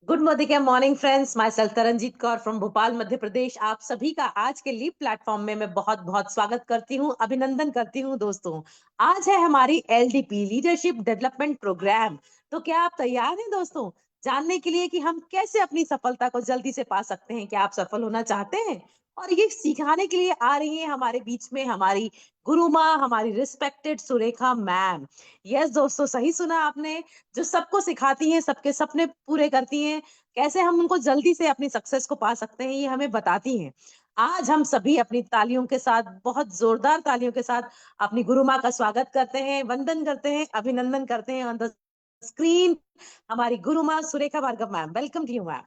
Good morning friends, myself Taranjeet Kaur from Bhopal Madhya Pradesh. आप सभी का आज के लीव प्लेटफॉर्म में मैं बहुत बहुत स्वागत करती हूँ, अभिनंदन करती हूँ। दोस्तों, आज है हमारी एलडीपी लीडरशिप डेवलपमेंट प्रोग्राम। तो क्या आप तैयार हैं दोस्तों, जानने के लिए कि हम कैसे अपनी सफलता को जल्दी से पा सकते हैं? क्या आप सफल होना चाहते हैं? और ये सिखाने के लिए आ रही है हमारे बीच में हमारी गुरु माँ, हमारी रिस्पेक्टेड सुरेखा मैम। यस दोस्तों, सही सुना आपने। जो सबको सिखाती हैं, सबके सपने पूरे करती हैं, कैसे हम उनको जल्दी से अपनी सक्सेस को पा सकते हैं, ये हमें बताती हैं। आज हम सभी अपनी तालियों के साथ, बहुत जोरदार तालियों के साथ अपनी गुरु माँ का स्वागत करते हैं, वंदन करते हैं, अभिनंदन करते हैं। ऑन द स्क्रीन हमारी गुरु माँ Surekha Bhargav ma'am. Welcome to you ma'am.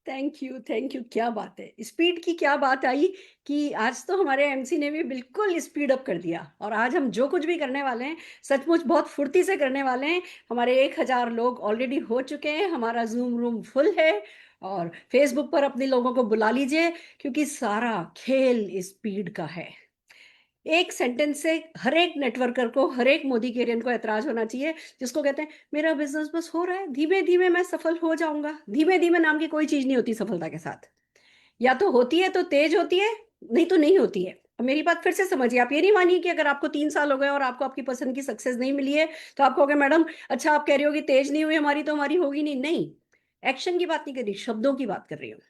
Thank you. क्या बात है, स्पीड की क्या बात आई कि आज तो हमारे एमसी ने भी बिल्कुल स्पीड अप कर दिया। और आज हम जो कुछ भी करने वाले हैं सचमुच बहुत फुर्ती से करने वाले हैं। हमारे 1000 लोग ऑलरेडी हो चुके हैं, हमारा जूम रूम फुल है। और फेसबुक पर अपने लोगों को बुला लीजिए, क्योंकि सारा खेल स्पीड का है। एक सेंटेंस से हर एक नेटवर्कर को, हर एक मोदी केरियन को ऐतराज होना चाहिए, जिसको कहते हैं मेरा बिजनेस बस हो रहा है, धीमे धीमे मैं सफल हो जाऊंगा। धीमे धीमे नाम की कोई चीज नहीं होती सफलता के साथ। या तो होती है तो तेज होती है, नहीं तो नहीं होती है। अब मेरी बात फिर से समझिए, आप ये नहीं मानिए कि अगर आपको 3 साल हो गए और आपको आपकी पसंद की सक्सेस नहीं मिली है तो आप कहोगे मैडम अच्छा आप कह रही हो कि तेज नहीं हुई हमारी, तो हमारी होगी नहीं। नहीं, एक्शन की बात नहीं कर रही, शब्दों की बात कर रही हूँ।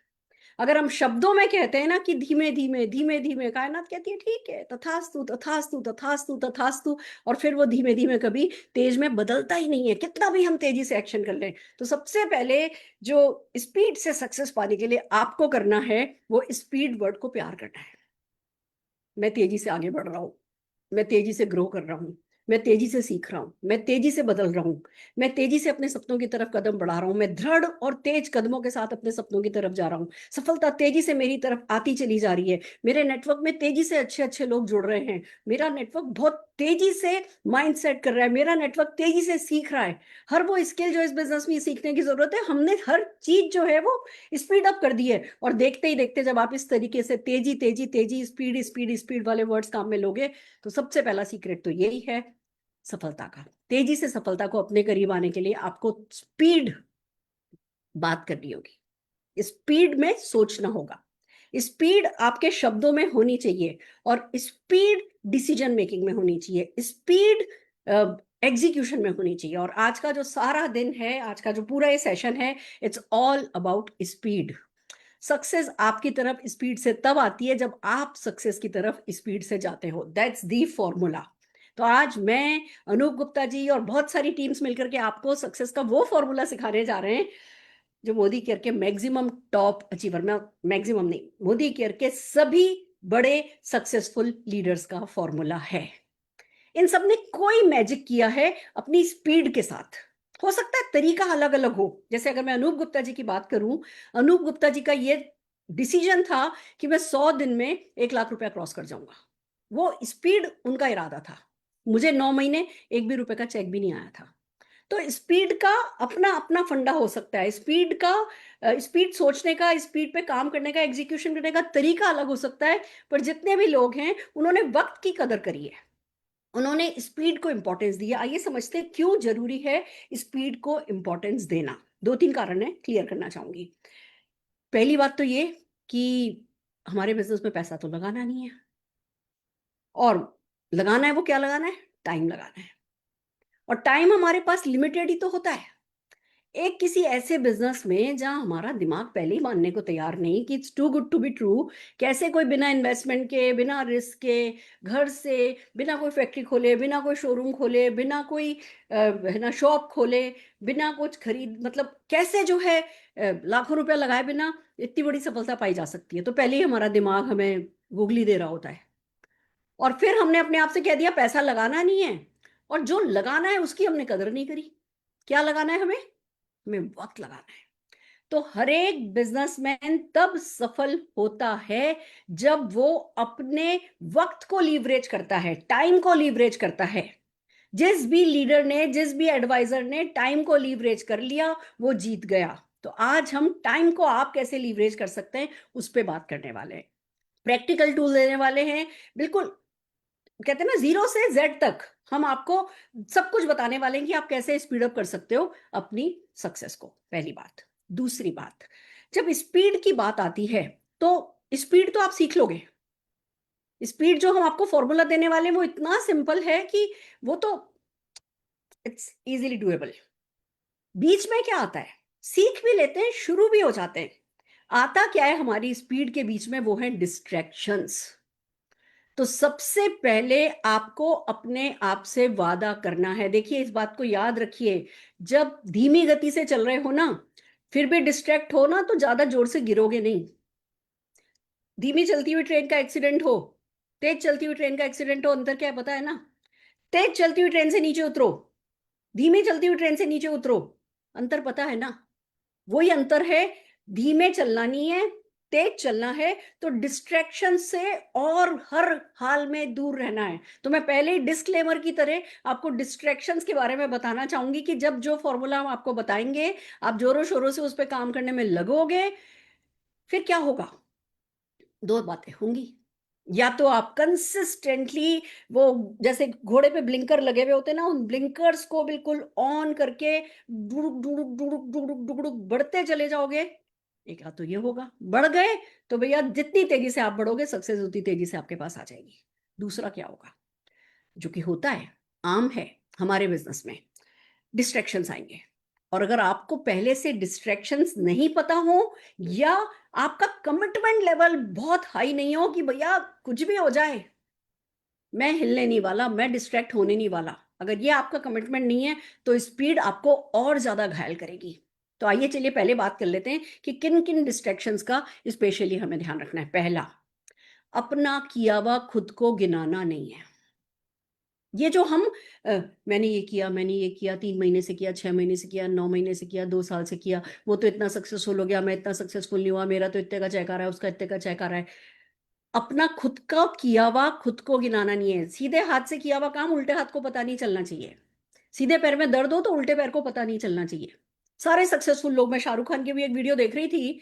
अगर हम शब्दों में कहते हैं ना कि धीमे धीमे धीमे धीमे, कायनात कहती है ठीक है, तथास्तु तथास्तु तथास्तु तथास्तु। और फिर वो धीमे धीमे कभी तेज में बदलता ही नहीं है, कितना भी हम तेजी से एक्शन कर लें। तो सबसे पहले जो स्पीड से सक्सेस पाने के लिए आपको करना है वो स्पीड वर्ड को प्यार करना है। मैं तेजी से आगे बढ़ रहा हूँ, मैं तेजी से ग्रो कर रहा हूँ, मैं तेजी से सीख रहा हूँ, मैं तेजी से बदल रहा हूँ, मैं तेजी से अपने सपनों की तरफ कदम बढ़ा रहा हूँ, मैं दृढ़ और तेज कदमों के साथ अपने सपनों की तरफ जा रहा हूँ। सफलता तेजी से मेरी तरफ आती चली जा रही है, मेरे नेटवर्क में तेजी से अच्छे अच्छे लोग जुड़ रहे हैं, मेरा नेटवर्क बहुत तेजी से माइंड सेट कर रहा है, मेरा नेटवर्क तेजी से सीख रहा है। हर वो स्किल जो इस बिजनेस में सीखने की जरूरत है, हमने हर चीज जो है वो स्पीड अप कर दी है। और देखते ही देखते जब आप इस तरीके से तेजी तेजी तेजी स्पीड स्पीड स्पीड वाले वर्ड्स काम में लोगे, तो सबसे पहला सीक्रेट तो यही है सफलता का। तेजी से सफलता को अपने करीब आने के लिए आपको स्पीड बात करनी होगी, स्पीड में सोचना होगा, स्पीड आपके शब्दों में होनी चाहिए, और स्पीड डिसीजन मेकिंग में होनी चाहिए, स्पीड एग्जीक्यूशन में होनी चाहिए। और आज का जो सारा दिन है, आज का जो पूरा ये सेशन है, it's all about speed. Success आपकी तरफ स्पीड से तब आती है जब आप सक्सेस की तरफ स्पीड से जाते हो। That's the formula. तो आज मैं, अनूप गुप्ता जी और बहुत सारी टीम्स मिलकर के आपको सक्सेस का वो फॉर्मूला सिखाने जा रहे हैं जो मोदी केयर के मैक्सिमम टॉप अचीवर में, मैक्सिमम नहीं, मोदी केयर के सभी बड़े सक्सेसफुल लीडर्स का फॉर्मूला है। इन सब ने कोई मैजिक किया है अपनी स्पीड के साथ। हो सकता है तरीका अलग अलग हो, जैसे अगर मैं अनूप गुप्ता जी की बात करूं, अनूप गुप्ता जी का ये डिसीजन था कि मैं 100 दिन में 1 लाख रुपया क्रॉस कर जाऊंगा। वो स्पीड उनका इरादा था। मुझे 9 महीने एक भी रुपए का चेक भी नहीं आया था। तो स्पीड का अपना अपना फंडा हो सकता है, स्पीड का, स्पीड सोचने का, स्पीड पे काम करने का, एग्जीक्यूशन करने का तरीका अलग हो सकता है। पर जितने भी लोग हैं उन्होंने वक्त की कदर करी है, उन्होंने स्पीड को इंपॉर्टेंस दिया। आइए समझते हैं क्यों जरूरी है स्पीड को इंपॉर्टेंस देना। 2-3 कारण है, क्लियर करना चाहूंगी। पहली बात तो ये कि हमारे बिजनेस में पैसा तो लगाना नहीं है, और लगाना है वो क्या लगाना है, टाइम लगाना है। और टाइम हमारे पास लिमिटेड ही तो होता है। एक किसी ऐसे बिजनेस में जहां हमारा दिमाग पहले ही मानने को तैयार नहीं कि it's too good to be true, कैसे कोई बिना इन्वेस्टमेंट के, बिना रिस्क के, घर से, बिना कोई फैक्ट्री खोले, बिना कोई शोरूम खोले, बिना कोई है ना शॉप खोले, बिना कुछ खरीद, मतलब कैसे जो है लाखों रुपया लगाए बिना इतनी बड़ी सफलता पाई जा सकती है। तो पहले ही हमारा दिमाग हमें गूगली दे रहा होता है। और फिर हमने अपने आप से कह दिया पैसा लगाना नहीं है, और जो लगाना है उसकी हमने कदर नहीं करी। क्या लगाना है हमें? हमें वक्त लगाना है। तो हर एक बिजनेसमैन तब सफल होता है जब वो अपने वक्त को लीवरेज करता है, टाइम को लीवरेज करता है। जिस भी लीडर ने, जिस भी एडवाइजर ने टाइम को लीवरेज कर लिया वो जीत गया। तो आज हम टाइम को आप कैसे लीवरेज कर सकते हैं उस पर बात करने वाले हैं, प्रैक्टिकल टूल देने वाले हैं। बिल्कुल कहते हैं ना, 0 से Z तक हम आपको सब कुछ बताने वाले हैं कि आप कैसे स्पीड अप कर सकते हो अपनी सक्सेस को, पहली बात। दूसरी बात, जब स्पीड की बात आती है, तो स्पीड तो आप सीख लोगे। स्पीड जो हम आपको फॉर्मूला देने वाले हैं वो इतना सिंपल है कि वो तो इट्स इजीली डुएबल। बीच में क्या आता है, सीख भी लेते हैं, शुरू भी हो जाते हैं। आता क्या है हमारी स्पीड के बीच में, वो है डिस्ट्रैक्शंस। तो सबसे पहले आपको अपने आप से वादा करना है। देखिए, इस बात को याद रखिए, जब धीमी गति से चल रहे हो ना, फिर भी डिस्ट्रैक्ट हो ना, तो ज्यादा जोर से गिरोगे नहीं। धीमी चलती हुई ट्रेन का एक्सीडेंट हो, तेज चलती हुई ट्रेन का एक्सीडेंट हो, अंतर क्या है पता है ना? तेज चलती हुई ट्रेन से नीचे उतरो, धीमे चलती हुई ट्रेन से नीचे उतरो, अंतर पता है ना? वही अंतर है। धीमे चलना नहीं है, तेज चलना है। तो डिस्ट्रैक्शन से और हर हाल में दूर रहना है। तो मैं पहले ही डिस्क्लेमर की तरह आपको डिस्ट्रैक्शंस के बारे में बताना चाहूंगी कि जब जो फॉर्मूला हम आपको बताएंगे, आप जोरों शोरों से उस पर काम करने में लगोगे, फिर क्या होगा? दो बातें होंगी। या तो आप कंसिस्टेंटली, वो जैसे घोड़े पे ब्लिंकर लगे हुए होते हैं ना, उन ब्लिंकर्स को बिल्कुल ऑन करके डुडुक डुडुक डुडुक डुडुक डुडुक बढ़ते चले जाओगे। एक या तो ये होगा, बढ़ गए तो भैया जितनी तेजी से आप बढ़ोगे, सक्सेस उतनी तेजी से आपके पास आ जाएगी। दूसरा क्या होगा, जो कि होता है, आम है हमारे बिजनेस में, डिस्ट्रैक्शंस आएंगे। और अगर आपको पहले से डिस्ट्रैक्शंस नहीं पता हो, या आपका कमिटमेंट लेवल बहुत हाई नहीं हो कि भैया कुछ भी हो जाए मैं हिलने नहीं वाला, मैं डिस्ट्रैक्ट होने नहीं वाला, अगर ये आपका कमिटमेंट नहीं है, तो स्पीड आपको और ज्यादा घायल करेगी। तो आइए चलिए पहले बात कर लेते हैं कि किन किन डिस्ट्रैक्शंस का स्पेशली हमें ध्यान रखना है। पहला, अपना किया हुआ खुद को गिनाना नहीं है। ये जो हम मैंने ये किया, मैंने ये किया, 3 महीने से किया, 6 महीने से किया, 9 महीने से किया, 2 साल से किया, वो तो इतना सक्सेसफुल हो गया, मैं इतना सक्सेसफुल नहीं हुआ, मेरा तो इतने का चेक आ रहा है, उसका इतने का चेक आ रहा है। अपना खुद का किया हुआ खुद को गिनाना नहीं है। सीधे हाथ से किया हुआ काम उल्टे हाथ को पता नहीं चलना चाहिए। सीधे पैर में दर्द हो तो उल्टे पैर को पता नहीं चलना चाहिए। सारे सक्सेसफुल लोग, मैं शाहरुख खान की भी एक वीडियो देख रही थी,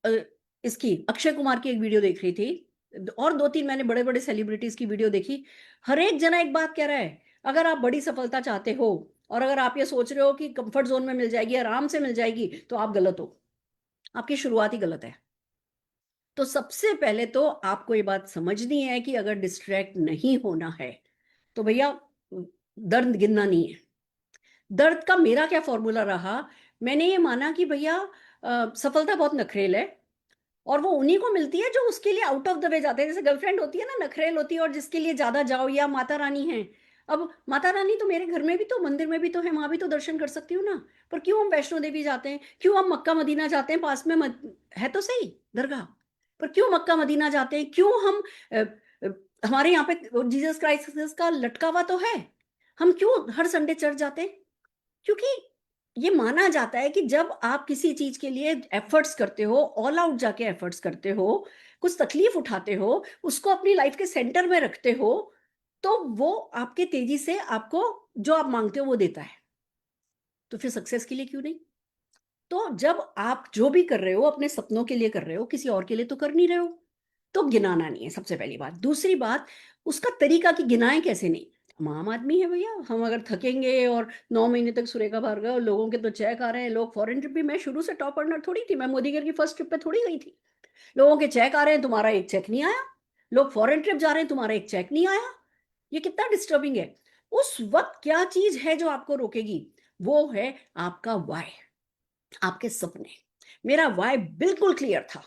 अ, इसकी अक्षय कुमार की एक वीडियो देख रही थी, और 2-3 मैंने बड़े बड़े सेलिब्रिटीज की वीडियो देखी। हर एक जना एक बात कह रहा है, अगर आप बड़ी सफलता चाहते हो, और अगर आप ये सोच रहे हो कि कंफर्ट जोन में मिल जाएगी, आराम से मिल जाएगी, तो आप गलत हो। आपकी शुरुआत ही गलत है। तो सबसे पहले तो आपको ये बात समझनी है कि अगर डिस्ट्रैक्ट नहीं होना है, तो भैया दर्द गिनना नहीं है। दर्द का मेरा क्या फॉर्मूला रहा, मैंने ये माना कि भैया सफलता बहुत नखरेल है, और वो उन्हीं को मिलती है जो उसके लिए आउट ऑफ द वे जाते हैं। जैसे गर्लफ्रेंड होती है ना, नखरेल होती है, और जिसके लिए ज्यादा जाओ, या माता रानी है। अब माता रानी तो मेरे घर में भी तो, मंदिर में भी तो है, वहां भी तो दर्शन कर सकती हूँ ना। पर क्यों हम वैष्णो देवी जाते हैं, क्यों हम मक्का मदीना जाते हैं, पास में है तो सही दरगाह, पर क्यों मक्का मदीना जाते हैं, क्यों हम अ, अ, हमारे यहाँ पे जीसस क्राइस्ट का लटका हुआ तो है, हम क्यों हर संडे चर्च जाते हैं? क्योंकि ये माना जाता है कि जब आप किसी चीज के लिए एफर्ट्स करते हो, ऑल आउट जाके एफर्ट्स करते हो, कुछ तकलीफ उठाते हो, उसको अपनी लाइफ के सेंटर में रखते हो, तो वो आपके तेजी से आपको जो आप मांगते हो वो देता है। तो फिर सक्सेस के लिए क्यों नहीं? तो जब आप जो भी कर रहे हो अपने सपनों के लिए कर रहे हो, किसी और के लिए तो कर नहीं रहे हो। तो गिनाना नहीं है, सबसे पहली बात। दूसरी बात, उसका तरीका कि गिनाएं कैसे नहीं। हम आम आदमी है भैया, हम अगर थकेंगे और 9 महीने तक सुरेखा भार्गव, और लोगों के तो चेक आ रहे हैं, लोग फॉरेन ट्रिप भी, मैं शुरू से टॉप अर्नर थोड़ी थी, मैं मोदी की फर्स्ट ट्रिप पे थोड़ी गई थी। लोगों के चेक आ रहे हैं, तुम्हारा एक चेक नहीं आया। लोग फॉरेन ट्रिप जा रहे हैं, तुम्हारा एक चेक नहीं आया। ये कितना डिस्टर्बिंग है। उस वक्त क्या चीज है जो आपको रोकेगी? वो है आपका वाई, आपके सपने। मेरा वाई बिल्कुल क्लियर था।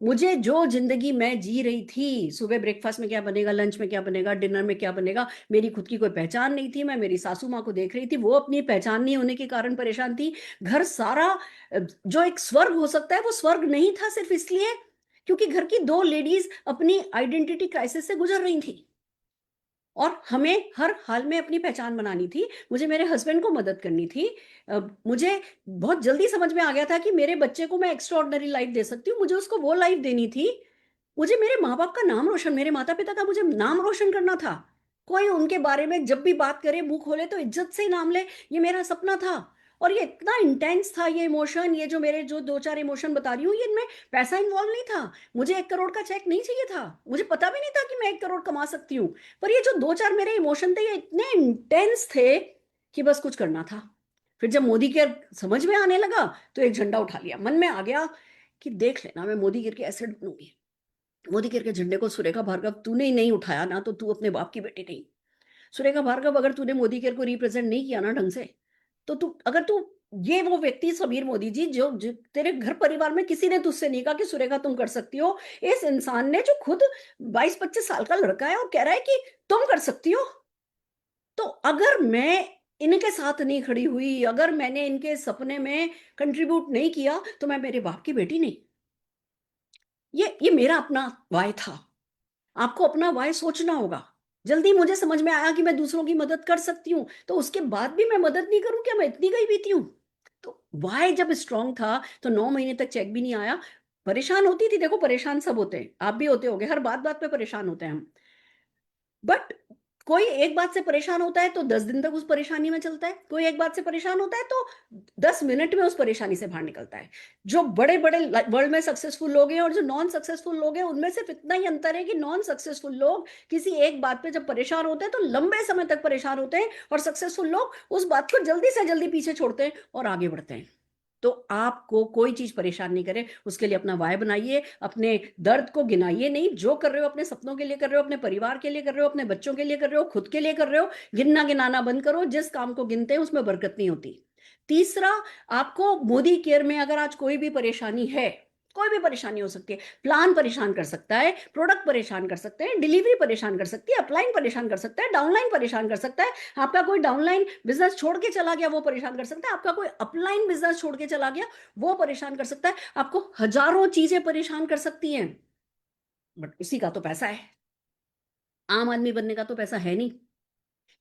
मुझे जो जिंदगी मैं जी रही थी, सुबह ब्रेकफास्ट में क्या बनेगा, लंच में क्या बनेगा, डिनर में क्या बनेगा, मेरी खुद की कोई पहचान नहीं थी। मैं मेरी सासू माँ को देख रही थी, वो अपनी पहचान नहीं होने के कारण परेशान थी। घर सारा जो एक स्वर्ग हो सकता है, वो स्वर्ग नहीं था, सिर्फ इसलिए क्योंकि घर की 2 लेडीज अपनी आइडेंटिटी क्राइसिस से गुजर रही थी, और हमें हर हाल में अपनी पहचान बनानी थी। मुझे मेरे हस्बैंड को मदद करनी थी। मुझे बहुत जल्दी समझ में आ गया था कि मेरे बच्चे को मैं एक्स्ट्रा ऑर्डनरी लाइफ दे सकती हूँ, मुझे उसको वो लाइफ देनी थी। मुझे मेरे माँ बाप का नाम रोशन, मेरे माता पिता का मुझे नाम रोशन करना था। कोई उनके बारे में जब भी बात करे, मुंह खोले तो इज्जत से ही नाम ले, ये मेरा सपना था। और ये इतना इंटेंस था ये इमोशन, ये जो मेरे जो 2-4 इमोशन बता रही हूँ, ये इनमें पैसा इन्वॉल्व नहीं था। मुझे 1 करोड़ का चेक नहीं चाहिए था, मुझे पता भी नहीं था कि मैं 1 करोड़ कमा सकती हूँ। पर ये जो 2-4 मेरे इमोशन थे, ये इतने इंटेंस थे कि बस कुछ करना था। फिर जब मोदी केयर समझ में आने लगा तो एक झंडा उठा लिया, मन में आ गया कि देख लेना, मैं मोदी केयर के एसेट बनूंगी। मोदी केयर के झंडे को सुरेखा भार्गव तूने ही नहीं उठाया ना, तो तू अपने बाप की बेटी नहीं। सुरेखा भार्गव, अगर तूने मोदी केयर को रिप्रेजेंट नहीं किया ना ढंग से, तो तू, अगर तू, ये वो व्यक्ति समीर मोदी जी जो तेरे घर परिवार में किसी ने तुझसे नहीं कहा कि सुरेखा तुम कर सकती हो, इस इंसान ने जो खुद 22-25 साल का लड़का है और कह रहा है कि तुम कर सकती हो, तो अगर मैं इनके साथ नहीं खड़ी हुई, अगर मैंने इनके सपने में कंट्रीब्यूट नहीं किया, तो मैं मेरे बाप की बेटी नहीं। ये मेरा अपना वाय था। आपको अपना वाय सोचना होगा। जल्दी मुझे समझ में आया कि मैं दूसरों की मदद कर सकती हूँ, तो उसके बाद भी मैं मदद नहीं करूं क्या? मैं इतनी गई बीती हूँ। तो वाय जब स्ट्रांग था तो 9 महीने तक चेक भी नहीं आया। परेशान होती थी, देखो परेशान सब होते हैं, आप भी होते होगे, हर बात बात पे परेशान होते हैं हम। बट कोई एक बात से परेशान होता है तो 10 दिन तक उस परेशानी में चलता है, कोई एक बात से परेशान होता है तो 10 मिनट में उस परेशानी से बाहर निकलता है। जो बड़े बड़े वर्ल्ड में सक्सेसफुल लोग हैं और जो नॉन सक्सेसफुल लोग हैं, उनमें सिर्फ इतना ही अंतर है कि नॉन सक्सेसफुल लोग किसी एक बात पे जब परेशान होते हैं तो लंबे समय तक परेशान होते हैं, और सक्सेसफुल लोग उस बात को जल्दी से जल्दी पीछे छोड़ते हैं और आगे बढ़ते हैं। तो आपको कोई चीज परेशान नहीं करे, उसके लिए अपना वाय बनाइए, अपने दर्द को गिनाइए नहीं, जो कर रहे हो अपने सपनों के लिए कर रहे हो, अपने परिवार के लिए कर रहे हो, अपने बच्चों के लिए कर रहे हो, खुद के लिए कर रहे हो। गिनना गिनाना बंद करो, जिस काम को गिनते हैं उसमें बरकत नहीं होती। तीसरा, आपको मोदी केयर में अगर आज कोई भी परेशानी है, कोई भी परेशानी हो सकती है, प्लान परेशान कर सकता है, प्रोडक्ट परेशान कर सकते हैं, डिलीवरी परेशान कर सकती है, अपलाइन परेशान कर सकता है, डाउनलाइन परेशान कर सकता है, आपका कोई डाउनलाइन बिजनेस छोड़ के चला गया वो परेशान कर सकता है, आपका कोई अपलाइन बिजनेस छोड़ के चला गया वो परेशान कर सकता है, आपको हजारों चीजें परेशान कर सकती हैं। बट उसी का तो पैसा है, आम आदमी बनने का तो पैसा है नहीं।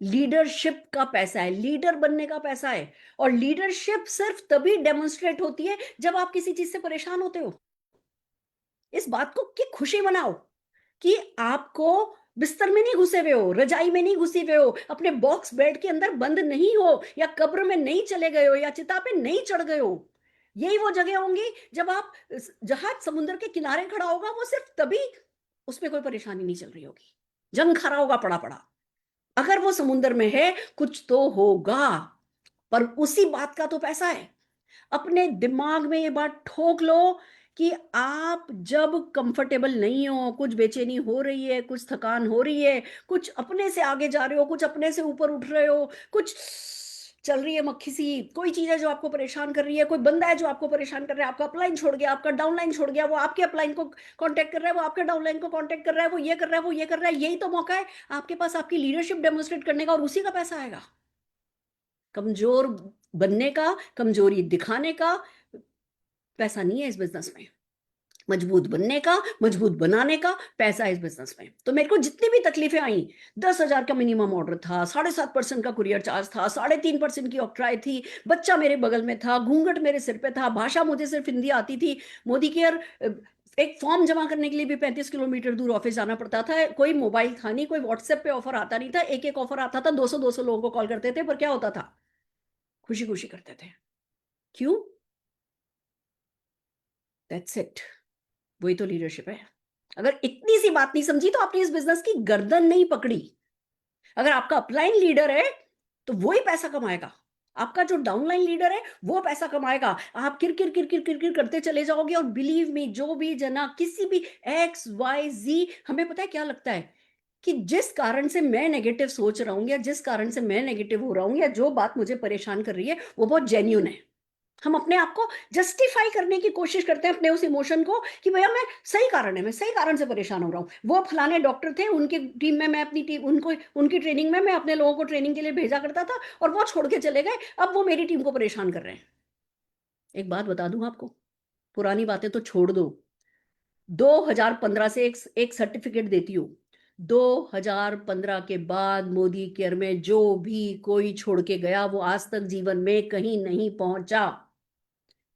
लीडरशिप का पैसा है, लीडर बनने का पैसा है। और लीडरशिप सिर्फ तभी डेमोन्स्ट्रेट होती है जब आप किसी चीज से परेशान होते हो। इस बात को की खुशी मनाओ कि आपको बिस्तर में नहीं घुसे हुए हो, रजाई में नहीं घुसे हुए हो, अपने बॉक्स बेड के अंदर बंद नहीं हो, या कब्र में नहीं चले गए हो, या चिता पे नहीं चढ़ गए हो। यही वो जगह होंगी जब आप, जहाज समुद्र के किनारे खड़ा होगा वो सिर्फ तभी, उसमें कोई परेशानी नहीं चल रही होगी, जंग खड़ा होगा पड़ा पड़ा। अगर वो समुद्र में है, कुछ तो होगा। पर उसी बात का तो पैसा है। अपने दिमाग में ये बात ठोक लो कि आप जब कंफर्टेबल नहीं हो, कुछ बेचैनी हो रही है, कुछ थकान हो रही है, कुछ अपने से आगे जा रहे हो, कुछ अपने से ऊपर उठ रहे हो, कुछ चल रही है मक्खी सी, कोई चीज है जो आपको परेशान कर रही है, कोई बंदा है जो आपको परेशान कर रहा है, आपका अपलाइन छोड़ गया, आपका डाउनलाइन छोड़ गया, वो आपके अपलाइन को कांटेक्ट कर रहा है, वो आपके डाउनलाइन को कांटेक्ट कर रहा है, वो ये कर रहा है, वो ये कर रहा है, यही तो मौका है आपके पास आपकी लीडरशिप डेमोन्स्ट्रेट करने का, और उसी का पैसा आएगा। कमजोर बनने का, कमजोरी दिखाने का पैसा नहीं है इस बिजनेस में। मजबूत बनने का, मजबूत बनाने का पैसा है इस बिजनेस में। तो मेरे को जितनी भी तकलीफें आई, 10,000 का मिनिमम ऑर्डर था, 7.5% का कुरियर चार्ज था, 3.5% की ऑक्ट्राई थी, बच्चा मेरे बगल में था, घूंघट मेरे सिर पे था, भाषा मुझे सिर्फ हिंदी आती थी, मोदी केयर एक फॉर्म जमा करने के लिए भी 35 किलोमीटर दूर ऑफिस जाना पड़ता था, कोई मोबाइल था नहीं, कोई व्हाट्सएप पे ऑफर आता नहीं था, एक एक ऑफर आता था, 200-200 लोगों को कॉल करते थे, पर क्या होता था, खुशी खुशी करते थे। क्यों? That's it. वही तो लीडरशिप है। अगर इतनी सी बात नहीं समझी तो आपने इस बिजनेस की गर्दन नहीं पकड़ी। अगर आपका अपलाइन लीडर है तो वो ही पैसा कमाएगा, आपका जो डाउनलाइन लीडर है वो पैसा कमाएगा। आप किरकिर किरकिर किरकिर करते चले जाओगे, और बिलीव मी, जो भी जना किसी भी XYZ, हमें पता है क्या लगता है कि जिस कारण से मैं नेगेटिव सोच रहा हूं, या जिस कारण से मैं नेगेटिव हो रहा हूं, या जो बात मुझे परेशान कर रही है वो बहुत जेन्यून है। हम अपने आप को जस्टिफाई करने की कोशिश करते हैं, अपने उस इमोशन को, कि भैया मैं सही कारण है, मैं सही कारण से परेशान हो रहा हूँ, वो फलाने डॉक्टर थे, उनकी टीम में मैं अपनी टीम, उनको उनकी ट्रेनिंग में मैं अपने लोगों को ट्रेनिंग के लिए भेजा करता था, और वो छोड़ के चले गए, अब वो मेरी टीम को परेशान कर रहे हैं। एक बात बता दूं आपको, पुरानी बातें तो छोड़ दो, 2015 से एक सर्टिफिकेट देती हूँ, 2015 के बाद मोदी केयर में जो भी कोई छोड़ के गया वो आज तक जीवन में कहीं नहीं पहुंचा।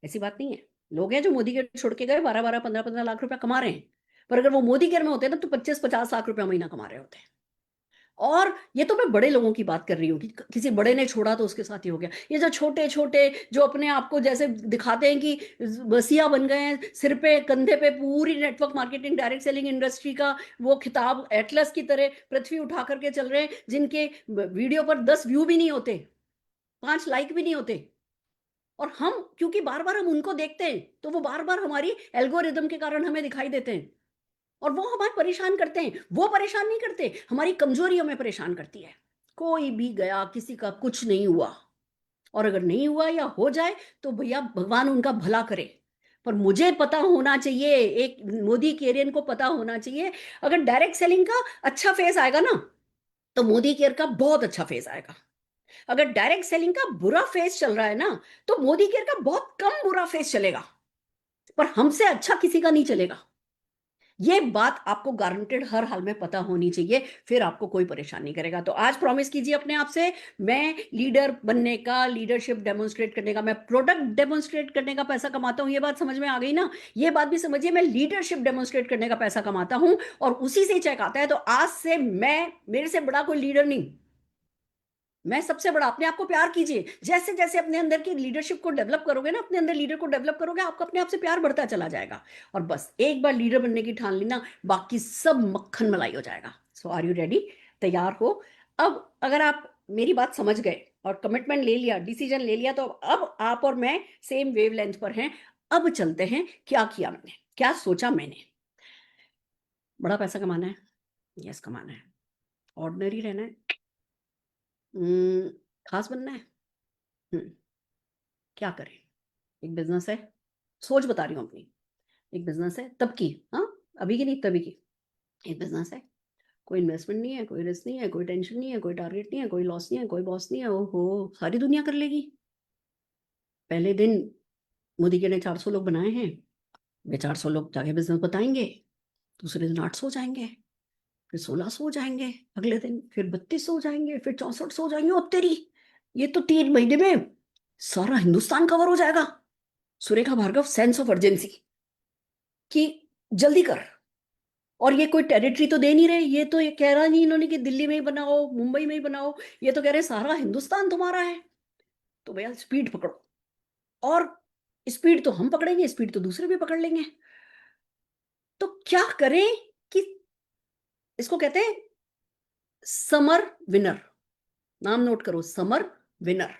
ऐसी बात नहीं है। लोग हैं जो मोदी केयर छोड़ के गए, 12-12, 15-15 लाख रुपया कमा रहे हैं, पर अगर वो मोदी केयर में होते हैं ना तो 25-50 लाख रुपया महीना कमा रहे होते हैं। और ये तो मैं बड़े लोगों की बात कर रही हूँ कि किसी बड़े ने छोड़ा तो उसके साथ ही हो गया। ये जो छोटे छोटे जो अपने आप को जैसे दिखाते हैं कि बसिया बन गए हैं, सिर पे कंधे पे पूरी network marketing direct selling industry का वो खिताब एटलस की तरह पृथ्वी उठा करके चल रहे हैं, जिनके वीडियो पर 10 व्यू भी नहीं होते, 5 लाइक भी नहीं होते। और हम क्योंकि बार बार हम उनको देखते हैं तो वो बार बार हमारी एल्गोरिदम के कारण हमें दिखाई देते हैं और वो हमें परेशान करते हैं। वो परेशान नहीं करते, हमारी कमजोरी हमें परेशान करती है। कोई भी गया, किसी का कुछ नहीं हुआ, और अगर नहीं हुआ या हो जाए तो भैया भगवान उनका भला करे। पर मुझे पता होना चाहिए, एक मोदी केरियन को पता होना चाहिए, अगर डायरेक्ट सेलिंग का अच्छा फेज आएगा ना तो मोदी केयर का बहुत अच्छा फेज आएगा। अगर डायरेक्ट सेलिंग का बुरा फेज चल रहा है ना तो मोदी केयर का बहुत कम बुरा फेज चलेगा, पर हमसे अच्छा किसी का नहीं चलेगा। ये बात आपको गारंटेड हर हाल में पता होनी चाहिए, फिर आपको कोई परेशान नहीं करेगा। तो आज प्रॉमिस कीजिए अपने आप से, मैं लीडर बनने का, लीडरशिप डेमोन्स्ट्रेट करने का, मैं प्रोडक्ट डेमोन्स्ट्रेट करने का पैसा कमाता हूं। ये बात समझ में आ गई ना? ये बात भी समझिए, मैं लीडरशिप डेमोन्स्ट्रेट करने का पैसा कमाता हूं और उसी से चेक आता है। तो आज से मैं, मेरे से बड़ा कोई लीडर नहीं, मैं सबसे बड़ा। अपने आप को प्यार कीजिए। जैसे जैसे अपने अंदर की लीडरशिप को डेवलप करोगे ना, अपने अंदर लीडर को डेवलप करोगे, आपको अपने आप से प्यार बढ़ता चला जाएगा। और बस एक बार लीडर बनने की ठान ली ना, बाकी सब मक्खन मलाई हो जाएगा। सो आर यू रेडी? तैयार हो? अब अगर आप मेरी बात समझ गए और कमिटमेंट ले लिया, डिसीजन ले लिया, तो अब आप और मैं सेम वेवलेंथ पर हैं। अब चलते हैं, क्या किया मैंने, क्या सोचा मैंने। बड़ा पैसा कमाना है, यस कमाना है। ऑर्डिनरी रहना है, खास बनना है। हम्म, क्या करें? एक बिजनेस है, सोच बता रही हूँ अपनी। एक बिजनेस है, तब की, हाँ, अभी की नहीं, तभी की। एक बिजनेस है, कोई इन्वेस्टमेंट नहीं है, कोई रिस्क नहीं है, कोई टेंशन नहीं है, कोई टारगेट नहीं है, कोई लॉस नहीं है, कोई बॉस नहीं है। ओहो, सारी दुनिया कर लेगी। पहले दिन मोदी के ने 400 लोग बनाए हैं, वे 400 लोग जाके बिजनेस बताएंगे। दूसरे दिन 800 हो जाएंगे, फिर 1600 हो जाएंगे, अगले दिन फिर 3200 हो जाएंगे, फिर 6400 हो जाएंगे। और तेरी, ये तो 3 महीने में सारा हिंदुस्तान कवर हो जाएगा। Surekha Bhargav, sense of urgency कि जल्दी कर। और ये कोई टेरिटरी तो दे नहीं रहे, ये तो ये कह रहा नहीं इन्होंने कि दिल्ली में ही बनाओ, मुंबई में ही बनाओ, ये तो कह रहे सारा हिंदुस्तान तुम्हारा है। तो भैया स्पीड पकड़ो। और स्पीड तो हम पकड़ेंगे, स्पीड तो दूसरे भी पकड़ लेंगे। तो क्या करें कि इसको कहते हैं समर विनर। नाम नोट करो, समर विनर।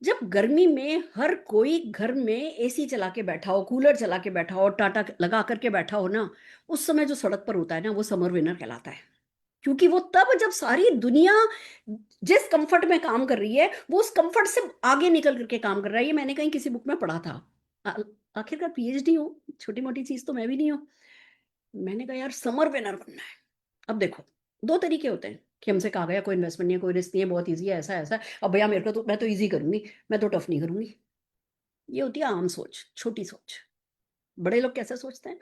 जब गर्मी में हर कोई घर में एसी चला के बैठा हो, कूलर चला के बैठा हो, टाटा लगा करके बैठा हो ना, उस समय जो सड़क पर होता है ना, वो समर विनर कहलाता है। क्योंकि वो तब जब सारी दुनिया जिस कंफर्ट में काम कर रही है, वो उस कंफर्ट से आगे निकल करके काम कर रहा है। ये मैंने कहीं किसी बुक में पढ़ा था। आखिरकार पीएचडी हो, छोटी मोटी चीज तो मैं भी नहीं हूं। मैंने कहा यार समर विनर बनना है। अब देखो, दो तरीके होते हैं कि हमसे कहा गया कोई इन्वेस्टमेंट नहीं है, कोई रिस्क नहीं है, बहुत ईजी है, ऐसा ऐसा। अब भैया मेरे को तो, मैं तो ईजी करूंगी, मैं तो टफ नहीं करूंगी। ये होती है आम सोच, छोटी सोच। बड़े लोग कैसे सोचते हैं?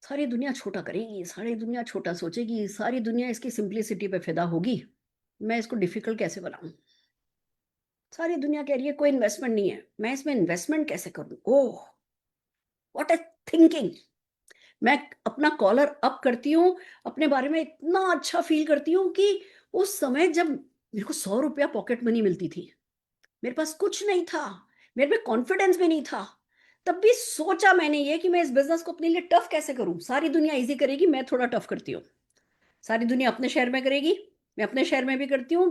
सारी दुनिया छोटा करेगी, सारी दुनिया छोटा सोचेगी, सारी दुनिया इसकी सिंप्लिसिटी पे फिदा होगी, मैं इसको डिफिकल्ट कैसे बनाऊं? सारी दुनिया कह रही है कोई इन्वेस्टमेंट नहीं है, मैं इसमें इन्वेस्टमेंट कैसे करूं? ओह, व्हाट ए थिंकिंग। मैं अपना कॉलर अप करती हूँ, अपने बारे में इतना अच्छा फील करती हूँ कि उस समय जब मेरे को 100 रुपया पॉकेट मनी मिलती थी, मेरे पास कुछ नहीं था, मेरे में कॉन्फिडेंस भी नहीं था, तब भी सोचा मैंने ये कि मैं इस बिजनेस को अपने लिए टफ कैसे करूं। सारी दुनिया इजी करेगी, मैं थोड़ा टफ करती हूँ। सारी दुनिया अपने शहर में करेगी, मैं अपने शहर में भी करती हूँ।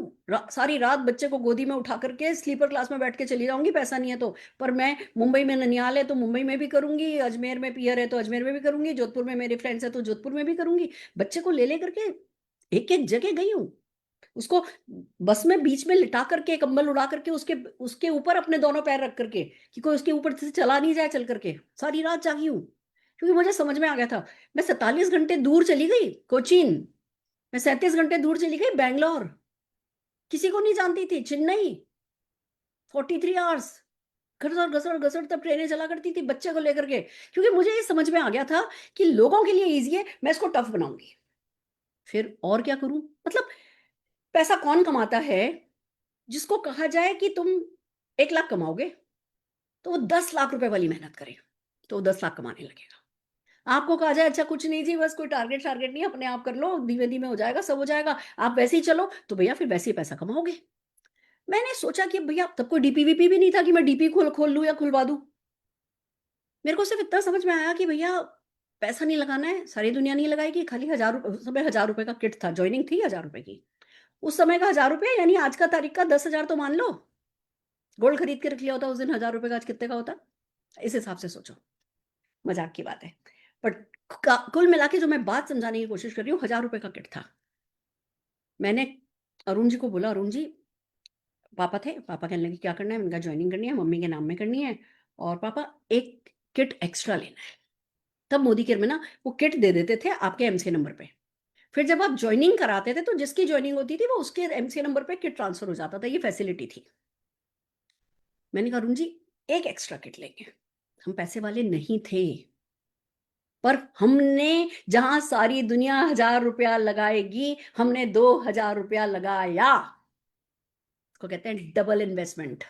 सारी रात बच्चे को गोदी में उठा करके स्लीपर क्लास में बैठ के चली जाऊंगी, पैसा नहीं है तो। पर मैं, मुंबई में ननियाल है तो मुंबई में भी करूंगी, अजमेर में पियर है तो अजमेर में भी करूंगी, जोधपुर में मेरे फ्रेंड्स है तो जोधपुर में भी करूंगी। बच्चे को ले ले करके एक एक जगह गई हूँ, उसको बस में बीच में लिटा करके, कंबल उड़ा करके, उसके उसके ऊपर अपने दोनों पैर रख करके कि कोई उसके ऊपर से चला नहीं जाए, चल करके सारी रात जागी हूँ। क्योंकि मुझे समझ में आ गया था, मैं 47 घंटे दूर चली गई कोचीन, मैं 37 घंटे दूर चली गई बैंगलोर, किसी को नहीं जानती थी, चेन्नई, 43 आवर्स, घसड़ घसड़ घसड़ तब ट्रेनें चला करती थी बच्चे को लेकर के। क्योंकि मुझे ये समझ में आ गया था कि लोगों के लिए इजी है, मैं इसको टफ बनाऊंगी। फिर और क्या करूं? मतलब पैसा कौन कमाता है जिसको कहा जाए कि तुम 1 लाख कमाओगे तो वो 10 लाख रुपए वाली मेहनत करे, तो वो 10 लाख कमाने लगेगा। आपको कहा जाए अच्छा कुछ नहीं जी, बस कोई टारगेट टारगेट नहीं, अपने आप कर लो, धीमे धीमे हो जाएगा, सब हो जाएगा, आप वैसे ही चलो, तो भैया फिर वैसे ही पैसा कमाओगे। मैंने सोचा कि भैया तब कोई डीपी वीपी भी नहीं था कि मैं डीपी खोल लूं या खुलवा दूं। मेरे को सिर्फ इतना समझ में आया कि भैया पैसा नहीं लगाना है, सारी दुनिया नहीं लगाएगी, खाली 1000 रुपए, उस समय 1000 रुपए का किट था, ज्वाइनिंग थी 1000 रुपए की। उस समय का 1000 रुपए यानी आज का तारीख का 10,000 तो मान लो। गोल्ड खरीद के रख लिया होता उस दिन 1000 रुपए का, आज कितने का होता? इस हिसाब से सोचो, मजाक की बात है। बट कुल मिला के जो मैं बात समझाने की कोशिश कर रही हूँ, 1000 रुपए का किट था। मैंने अरुण जी को बोला, अरुण जी, पापा थे, पापा कहने लगे क्या करना है, मैंने कहा ज्वाइनिंग करनी है, मम्मी के नाम में करनी है, और पापा एक किट एक्स्ट्रा लेना है। तब मोदी केयर में ना वो किट दे देते थे आपके एमसीए नंबर पे। फिर जब आप ज्वाइनिंग कराते थे तो जिसकी ज्वाइनिंग होती थी वो उसके एमसीए नंबर पे किट ट्रांसफर हो जाता था, ये फैसिलिटी थी। मैंने कहा अरुण जी एक एक्स्ट्रा किट लेंगे। हम पैसे वाले नहीं थे, पर हमने जहां सारी दुनिया 1000 रुपया लगाएगी, हमने 2000 रुपया लगाया। इसको कहते हैं डबल इन्वेस्टमेंट।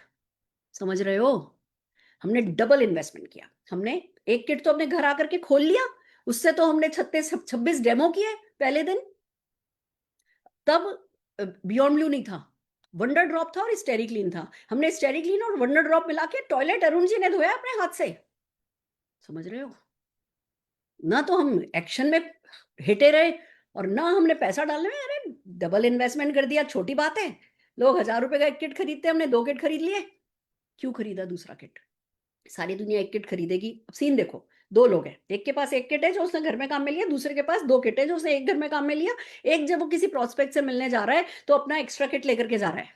समझ रहे हो? हमने डबल इन्वेस्टमेंट किया। हमने एक किट तो अपने घर आकर के खोल लिया, उससे तो हमने 36-26 डेमो किए पहले दिन। तब बियॉन्ड ब्लू नहीं था, वंडर ड्रॉप था और स्टेरिक्लीन था। हमने स्टेरिक्लीन और वंडर ड्रॉप मिला के टॉयलेट अरुण जी ने धोया अपने हाथ से। समझ रहे हो? ना तो हम एक्शन में हिटे रहे और ना हमने पैसा डालने में, अरे डबल इन्वेस्टमेंट कर दिया, छोटी बात है। लोग 1000 रुपए का एक किट खरीदते, हमने 2 किट खरीद लिए। क्यों खरीदा दूसरा किट? सारी दुनिया एक किट खरीदेगी। अब सीन देखो, दो लोग हैं, एक के पास एक किट है जो उसने घर में काम में लिया, दूसरे के पास 2 किट है जो उसने एक घर में काम में लिया। एक जब वो किसी प्रोस्पेक्ट से मिलने जा रहा है तो अपना एक्स्ट्रा किट लेकर के जा रहा है,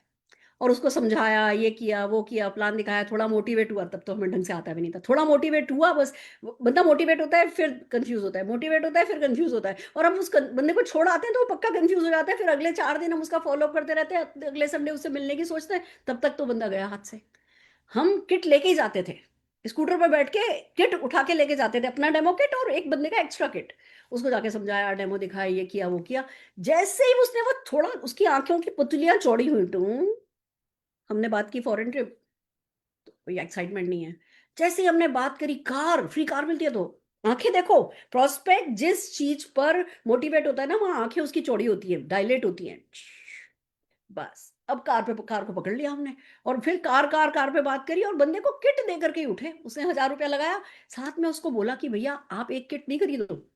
और उसको समझाया, ये किया वो किया, प्लान दिखाया, थोड़ा मोटिवेट हुआ। तब तो हमें ढंग से आता भी नहीं था, थोड़ा मोटिवेट हुआ बस। बंदा मोटिवेट होता है फिर कंफ्यूज होता है, मोटिवेट होता है फिर कंफ्यूज होता है, और हम उस बंदे को छोड़ आते हैं तो वो पक्का कंफ्यूज हो जाता है। फिर अगले 4 दिन हम उसका फॉलो करते रहते हैं, अगले संडे उससे मिलने की सोचते हैं, तब तक तो बंदा गया हाथ से। हम किट लेके ही जाते थे, स्कूटर पर बैठ के किट उठा के लेके जाते थे, अपना डेमो किट और एक बंदे का एक्स्ट्रा किट। उसको जाके समझाया, डेमो दिखाया, ये किया वो किया। जैसे ही उसने वो थोड़ा, उसकी आंखों की पुतलियां चौड़ी हुई, हमने बात की फॉरेन ट्रिप, तो कोई एक्साइटमेंट नहीं है। जैसे ही हमने बात करी, कार, फ्री कार मिलती है, तो आंखें देखो, प्रोस्पेक्ट जिस चीज पर मोटिवेट होता है ना, वहां आंखें उसकी चौड़ी होती है, डायलेट होती हैं। बस अब कार को पकड़ लिया हमने, और फिर कार कार कार पे बात करी और बंदे को किट दे करके ही उठे। उसने 1000 रुपया लगाया, साथ में उसको बोला कि भैया आप एक किट नहीं खरीदो,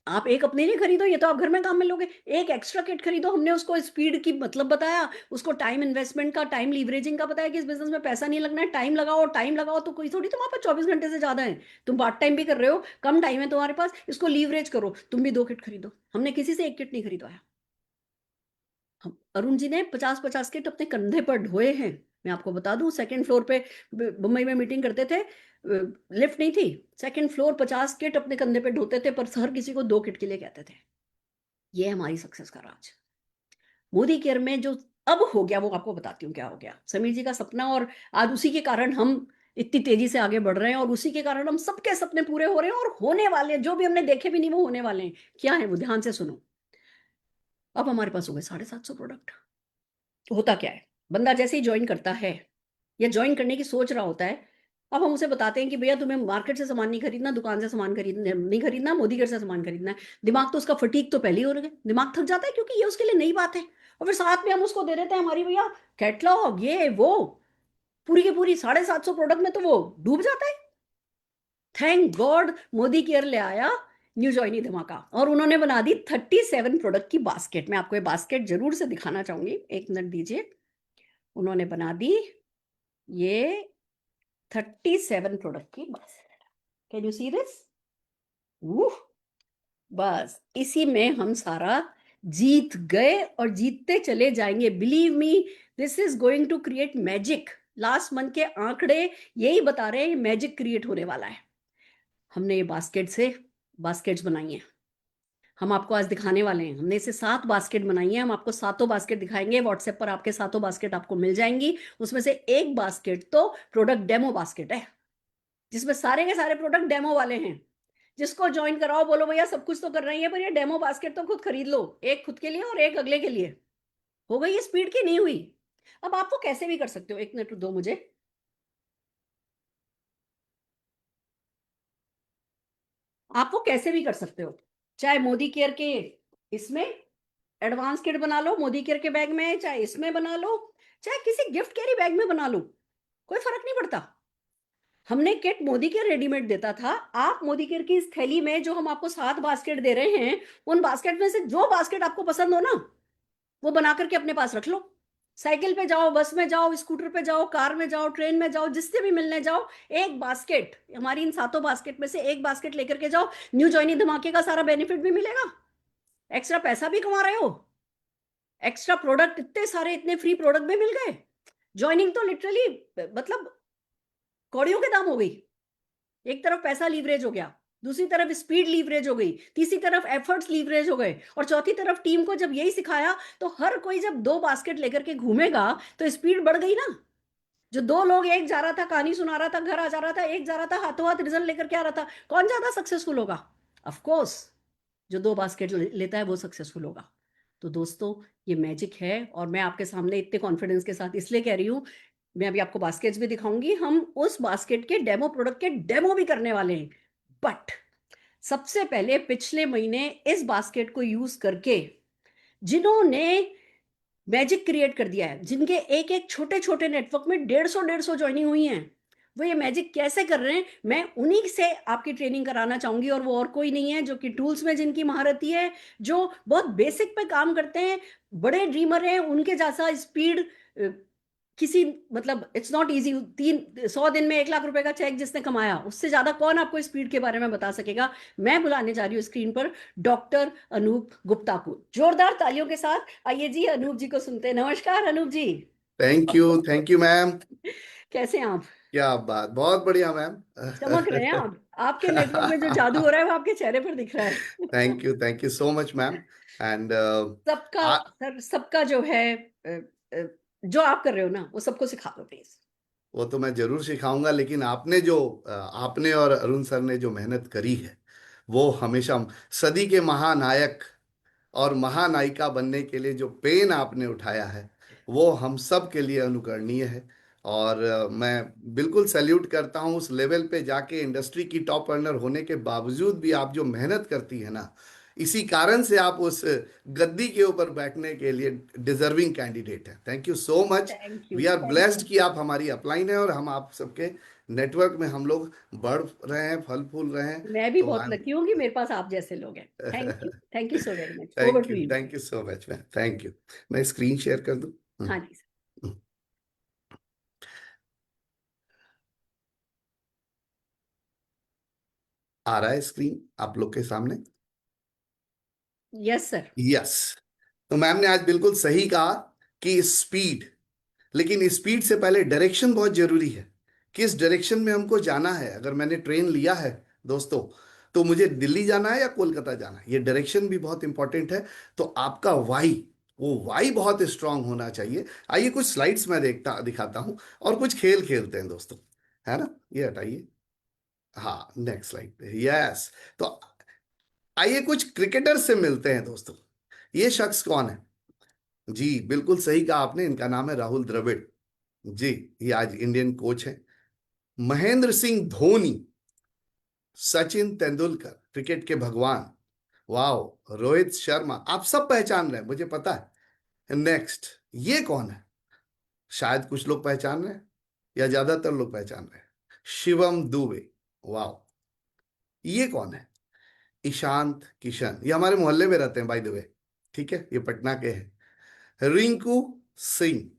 आप एक अपने लिए खरीदो, ये तो आप घर में काम में लोगे, एक एक्स्ट्रा किट खरीदो। हमने उसको स्पीड की मतलब बताया, उसको टाइम इन्वेस्टमेंट का, टाइम लीवरेजिंग का बताया कि इस बिजनेस में पैसा नहीं लगना है, टाइम लगाओ, टाइम लगाओ। तो कोई थोड़ी तुम्हारे पास 24 घंटे से ज्यादा है, तुम पार्ट टाइम भी कर रहे हो, कम टाइम है तुम्हारे पास, इसको लीवरेज करो, तुम भी 2 किट खरीदो। हमने किसी से एक किट नहीं खरीदवाया। हम अरुण जी ने 50-50 किट अपने कंधे पर ढोए हैं। मैं आपको बता दूं, सेकंड फ्लोर पे मुंबई में मीटिंग करते थे, लिफ्ट नहीं थी, सेकंड फ्लोर, 50 किट अपने कंधे पे ढोते थे, पर हर किसी को 2 किट के लिए कहते थे। ये हमारी सक्सेस का राज। मोदी केयर में जो अब हो गया, वो आपको बताती हूँ क्या हो गया। समीर जी का सपना, और आज उसी के कारण हम इतनी तेजी से आगे बढ़ रहे हैं, और उसी के कारण हम सबके सपने पूरे हो रहे हैं, और होने वाले हैं, जो भी हमने देखे भी नहीं वो होने वाले हैं। क्या है वो, ध्यान से सुनो। अब हमारे पास हो गए 750 प्रोडक्ट। होता क्या है, बंदा जैसे ही ज्वाइन करता है या ज्वाइन करने की सोच रहा होता है, अब हम उसे बताते हैं कि भैया तुम्हें मार्केट से सामान नहीं खरीदना, दुकान से सामान खरीदना नहीं, खरीदना मोदी घर से सामान खरीदना है। दिमाग तो उसका फटीक तो पहले ही हो रहा है, दिमाग थक जाता है, क्योंकि ये उसके लिए नई बात है। और फिर साथ में हम उसको दे देते हैं हमारी भैया कैटलॉग, ये वो, पूरी की पूरी 750 प्रोडक्ट में तो वो डूब जाता है। थैंक गॉड मोदी केयर ले आया न्यू जॉइनी धमाका, और उन्होंने बना दी 37 प्रोडक्ट की बास्केट। मैं आपको ये बास्केट जरूर से दिखाना चाहूंगी, एक मिनट दीजिए। उन्होंने बना दी ये 37 प्रोडक्ट की basket. Can you see this? बस इसी में हम सारा जीत गए और जीतते चले जाएंगे। Believe me, this is going to create magic. Last month के आंकड़े यही बता रहे हैं, मैजिक क्रिएट होने वाला है। हमने ये बास्केट्स बनाई हैं, हम आपको आज दिखाने वाले हैं। हमने इसे 7 बास्केट बनाई है, हम आपको सातों बास्केट दिखाएंगे। व्हाट्सएप पर आपके सातों बास्केट आपको मिल जाएंगी। उसमें से एक बास्केट तो प्रोडक्ट डेमो बास्केट है, जिसमें सारे के सारे प्रोडक्ट डेमो वाले हैं। जिसको ज्वाइन कराओ बोलो भैया सब कुछ तो कर रही है, पर ये डेमो बास्केट तो खुद खरीद लो, एक खुद के लिए और एक अगले के लिए। हो गई ये स्पीड की नहीं हुई? अब आप वो कैसे भी कर सकते हो, एक मिनट दो मुझे। आप वो कैसे भी कर सकते हो, चाहे मोदी केयर के इसमें एडवांस किट बना लो मोदी केयर के बैग में, चाहे इसमें बना लो, चाहे किसी गिफ्ट कैरी बैग में बना लो, कोई फर्क नहीं पड़ता। हमने किट मोदी केयर रेडीमेड देता था, आप मोदी केयर की इस थैली में जो हम आपको 7 बास्केट दे रहे हैं, उन बास्केट में से जो बास्केट आपको पसंद हो ना, वो बना करके अपने पास रख लो। साइकिल पे जाओ, बस में जाओ, स्कूटर पे जाओ, कार में जाओ, ट्रेन में जाओ, जिससे भी मिलने जाओ, एक बास्केट, हमारी इन 7 बास्केट में से एक बास्केट लेकर के जाओ। न्यू जॉइनिंग धमाके का सारा बेनिफिट भी मिलेगा, एक्स्ट्रा पैसा भी कमा रहे हो, एक्स्ट्रा प्रोडक्ट इतने सारे, इतने फ्री प्रोडक्ट भी मिल गए। ज्वाइनिंग तो लिटरली मतलब कौड़ियों के दाम हो गई। एक तरफ पैसा लीवरेज हो गया, दूसरी तरफ स्पीड लीवरेज हो गई, तीसरी तरफ एफर्ट्स लीवरेज हो गए, और चौथी तरफ टीम को जब यही सिखाया, तो हर कोई जब 2 बास्केट लेकर के घूमेगा तो स्पीड बढ़ गई ना। जो 2 लोग, एक जा रहा था कहानी सुना रहा था, घर आ जा रहा था, एक जा रहा था हाथों हाथ रिजल्ट लेकर के आ रहा था, कौन ज्यादा सक्सेसफुल होगा? ऑफ कोर्स जो 2 बास्केट लेता है वो सक्सेसफुल होगा। तो दोस्तों, ये मैजिक है, और मैं आपके सामने इतने कॉन्फिडेंस के साथ इसलिए कह रही हूँ, मैं अभी आपको बास्केट्स भी दिखाऊंगी, हम उस बास्केट के डेमो प्रोडक्ट के डेमो भी करने वाले हैं। बट सबसे पहले पिछले महीने इस बास्केट को यूज करके जिन्होंने मैजिक क्रिएट कर दिया है, जिनके एक एक छोटे छोटे नेटवर्क में 150 ज्वाइनिंग हुई हैं, वो ये मैजिक कैसे कर रहे हैं, मैं उन्हीं से आपकी ट्रेनिंग कराना चाहूंगी। और वो और कोई नहीं है, जो कि टूल्स में जिनकी महारती है, जो बहुत बेसिक पे काम करते हैं, बड़े ड्रीमर हैं, उनके जैसा स्पीड किसी, मतलब इट्स नॉट इजी। 100 दिन में 1 लाख रुपए का चेक जिसने कमाया, उससे ज्यादा कौन आपको स्पीड के बारे में बता सकेगा। मैं बुलाने जा रही हूँ स्क्रीन पर डॉक्टर अनूप गुप्ता को, जोरदार तालियों के साथ। आइए जी, अनूप जी को सुनते हैं। नमस्कार Anoop ji. Thank you ma'am. कैसे हैं आप? क्या बात, बहुत बढ़िया मैम। चमक रहे हैं आप, आपके नेटवर्क में जो जादू हो रहा है वो आपके चेहरे पर दिख रहा है। Thank you so much ma'am. And सबका सर, सबका जो है जो आप कर रहे हो ना, वो सबको सिखा दो प्लीज। वो तो मैं जरूर सिखाऊंगा, लेकिन आपने और अरुण सर ने जो मेहनत करी है, वो हमेशा सदी के महानायक और महानायिका बनने के लिए जो पेन आपने उठाया है, वो हम सब के लिए अनुकरणीय है। और मैं बिल्कुल सैल्यूट करता हूँ उस लेवल पे जाके इंडस्ट्री की टॉप अर्नर होने के बावजूद भी आप जो मेहनत करती है ना, इसी कारण से आप उस गद्दी के ऊपर बैठने के लिए डिजर्विंग कैंडिडेट है। Thank you so much. Thank you, we are thank blessed कि आप हमारी अपलाइन है, और हम आप सबके नेटवर्क में हम लोग बढ़ रहे हैं, फल फूल रहे हैं। यू। मैं भी तो बहुत लकी हूँ कि मेरे पास आप जैसे लोग हैं। Thank you so very much. Over to you. Thank you so much ma'am, thank you. मैं स्क्रीन शेयर कर दूं? हाँ जी सर। हम्म। आ रहा है स्क्रीन आप लोग के सामने? Yes sir. यस। तो मैम ने आज बिल्कुल सही कहा कि स्पीड, लेकिन स्पीड से पहले डायरेक्शन बहुत जरूरी है। किस डायरेक्शन में हमको जाना है? अगर मैंने ट्रेन लिया है दोस्तों, तो मुझे दिल्ली जाना है या कोलकाता जाना है, ये डायरेक्शन भी बहुत इंपॉर्टेंट है। तो आपका वाई, वो वाई बहुत स्ट्रांग होना चाहिए। आइए कुछ स्लाइड्स में दिखाता हूं, और कुछ खेल खेलते हैं दोस्तों, है ना? ये हटाइए, हाँ नेक्स्ट स्लाइड पे, यस। तो आइए कुछ क्रिकेटर से मिलते हैं दोस्तों। ये शख्स कौन है? जी बिल्कुल सही कहा आपने, इनका नाम है राहुल द्रविड़ जी। ये आज इंडियन कोच है। महेंद्र सिंह धोनी, सचिन तेंदुलकर, क्रिकेट के भगवान, वाओ, रोहित शर्मा, आप सब पहचान रहे हैं, मुझे पता है। नेक्स्ट, ये कौन है? शायद कुछ लोग पहचान रहे हैं, या ज्यादातर लोग पहचान रहे हैं। शिवम दुबे, वाओ। ये कौन है? ईशांत किशन, ये हमारे मोहल्ले में रहते हैं बाय द वे, ठीक है, ये पटना के हैं। रिंकू सिंह,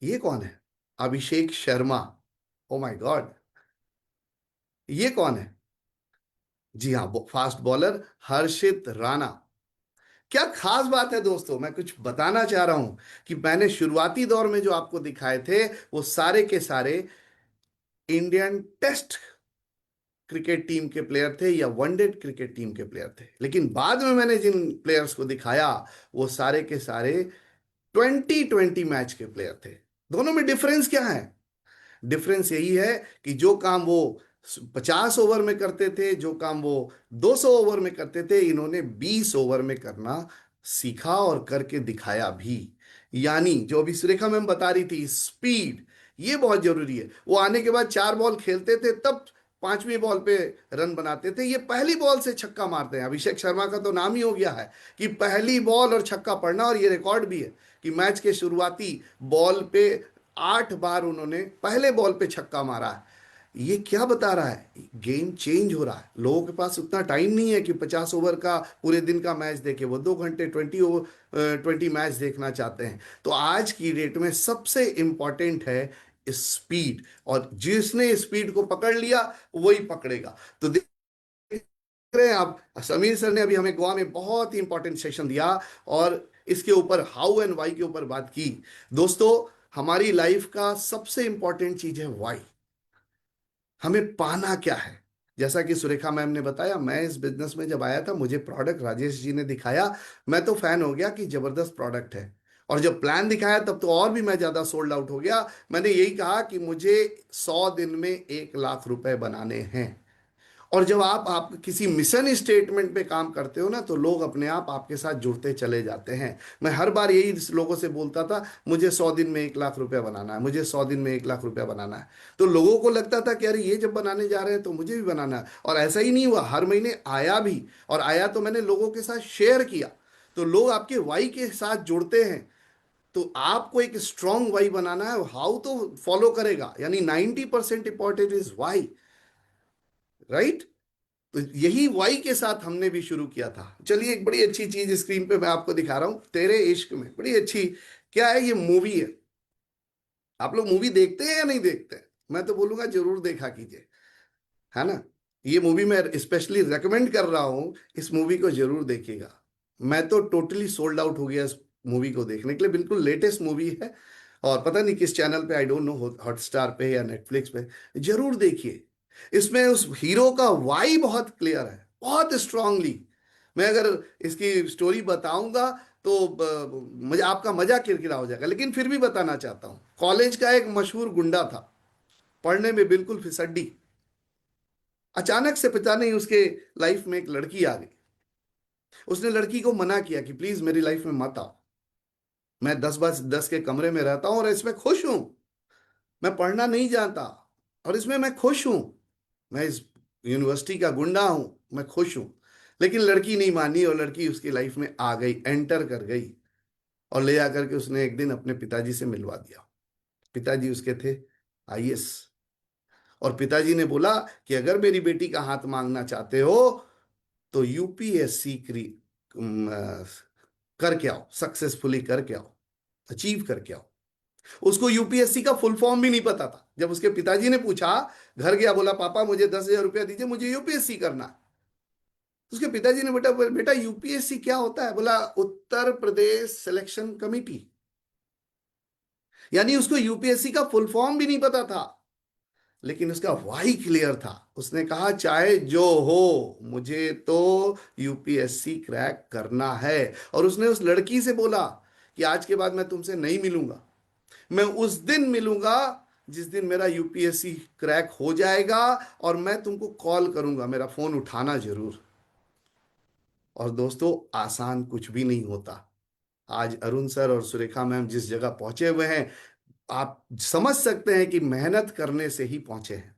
ये कौन है? Abhishek Sharma, oh my God. ये कौन है? जी हाँ, फास्ट बॉलर हर्षित राणा। क्या खास बात है दोस्तों, मैं कुछ बताना चाह रहा हूं कि मैंने शुरुआती दौर में जो आपको दिखाए थे, वो सारे के सारे इंडियन टेस्ट क्रिकेट टीम के प्लेयर थे या वनडे क्रिकेट टीम के प्लेयर थे। लेकिन बाद में मैंने जिन प्लेयर्स को दिखाया, वो सारे के सारे 2020 मैच के प्लेयर थे। दोनों में डिफरेंस क्या है? डिफरेंस यही है कि जो काम वो 50 ओवर में करते थे, जो काम वो 200 ओवर में करते थे, इन्होंने 20 ओवर में करना सीखा और करके दिखाया भी। यानी जो अभी सुरेखा मैम बता रही थी, स्पीड, ये बहुत जरूरी है। वो आने के बाद 4 बॉल खेलते थे, तब 5वीं बॉल पे रन बनाते थे, ये पहली बॉल से छक्का मारते हैं। अभिषेक शर्मा का तो नाम ही हो गया है कि पहली बॉल और छक्का पड़ना, और ये रिकॉर्ड भी है कि मैच के शुरुआती बॉल पे 8 बार उन्होंने पहले बॉल पे छक्का मारा है। ये क्या बता रहा है? गेम चेंज हो रहा है। लोगों के पास उतना टाइम नहीं है कि 50 ओवर का पूरे दिन का मैच देखे, वो 2 घंटे 20 मैच देखना चाहते हैं। तो आज की डेट में सबसे इंपॉर्टेंट है स्पीड, और जिसने स्पीड को पकड़ लिया वही पकड़ेगा। तो देख रहे हैं आप, समीर सर ने अभी हमें गोवा में बहुत ही इंपॉर्टेंट सेशन दिया, और इसके ऊपर हाउ एंड वाई के ऊपर बात की। दोस्तों, हमारी लाइफ का सबसे इंपॉर्टेंट चीज है वाई। हमें पाना क्या है? जैसा कि सुरेखा मैम ने बताया, मैं इस बिजनेस में जब आया था, मुझे प्रोडक्ट राजेश जी ने दिखाया, मैं तो फैन हो गया कि जबरदस्त प्रोडक्ट है। और जब प्लान दिखाया तब तो और भी मैं ज्यादा सोल्ड आउट हो गया। मैंने यही कहा कि मुझे 100 दिन में 1 लाख रुपए बनाने हैं। और जब आप किसी मिशन स्टेटमेंट पे काम करते हो ना, तो लोग अपने आप आपके साथ जुड़ते चले जाते हैं। मैं हर बार यही लोगों से बोलता था, मुझे 100 दिन में 1 लाख रुपया बनाना है, मुझे 100 दिन में 1 लाख रुपया बनाना है। तो लोगों को लगता था कि अरे ये जब बनाने जा रहे हैं तो मुझे भी बनाना है। और ऐसा ही नहीं हुआ, हर महीने आया भी, और आया तो मैंने लोगों के साथ शेयर किया। तो लोग आपके वाई के साथ जुड़ते हैं। तो आपको एक स्ट्रॉन्ग वाई बनाना है, हाउ तो फॉलो करेगा, यानी 90% इंपॉर्टेंट इज वाई, राइट? तो यही वाई के साथ हमने भी शुरू किया था। चलिए, एक बड़ी अच्छी चीज स्क्रीन पे मैं आपको दिखा रहा हूं, तेरे इश्क में। बड़ी अच्छी, क्या है ये? मूवी है। आप लोग मूवी देखते हैं या नहीं देखते हैं? मैं तो बोलूंगा जरूर देखा कीजिए, है ना? ये मूवी मैं स्पेशली रेकमेंड कर रहा हूं, इस मूवी को जरूर देखिएगा। मैं तो टोटली सोल्ड आउट हो गया इस मूवी को देखने के लिए। बिल्कुल लेटेस्ट मूवी है, और पता नहीं किस चैनल पे, आई डोंट नो, हॉटस्टार पे या नेटफ्लिक्स पे। जरूर देखिए। इसमें उस हीरो का वाई बहुत क्लियर है, बहुत स्ट्रांगली। मैं अगर इसकी स्टोरी बताऊंगा तो मुझे आपका मजा किरकिरा हो जाएगा, लेकिन फिर भी बताना चाहता हूं। कॉलेज का एक मशहूर गुंडा था, पढ़ने में बिल्कुल फिसड्डी। अचानक से पता नहीं उसके लाइफ में एक लड़की आ गई। उसने लड़की को मना किया कि प्लीज मेरी लाइफ में मत आओ, मैं 10 बाय 10 के कमरे में रहता हूं और इसमें खुश हूं। मैं पढ़ना नहीं जानता और इसमें मैं खुश हूं। मैं इस यूनिवर्सिटी का गुंडा हूं, मैं खुश हूं। लेकिन लड़की नहीं मानी, और लड़की उसकी लाइफ में आ गई, एंटर कर गई, और ले आकर के उसने एक दिन अपने पिताजी से मिलवा दिया। पिताजी उसके थे आईएएस। और पिताजी ने बोला कि अगर मेरी बेटी का हाथ मांगना चाहते हो तो यूपीएससी करके आओ, सक्सेसफुली करके आओ, अचीव करके आओ। उसको यूपीएससी का फुल फॉर्म भी नहीं पता था। जब उसके पिताजी ने पूछा, घर गया, बोला पापा मुझे 10,000 रुपया दीजिए, मुझे यूपीएससी करना है। उसके पिताजी ने, बेटा बेटा यूपीएससी क्या होता है? बोला उत्तर प्रदेश सिलेक्शन कमेटी। यानी उसको यूपीएससी का फुल फॉर्म भी नहीं पता था, लेकिन उसका वाई क्लियर था। उसने कहा चाहे जो हो, मुझे तो यूपीएससी क्रैक करना है। और उसने उस लड़की से बोला कि आज के बाद मैं तुमसे नहीं मिलूंगा, मैं उस दिन मिलूंगा जिस दिन मेरा यूपीएससी क्रैक हो जाएगा, और मैं तुमको कॉल करूंगा, मेरा फोन उठाना जरूर। और दोस्तों, आसान कुछ भी नहीं होता। आज अरुण सर और सुरेखा मैम जिस जगह पहुंचे हुए हैं, आप समझ सकते हैं कि मेहनत करने से ही पहुंचे हैं,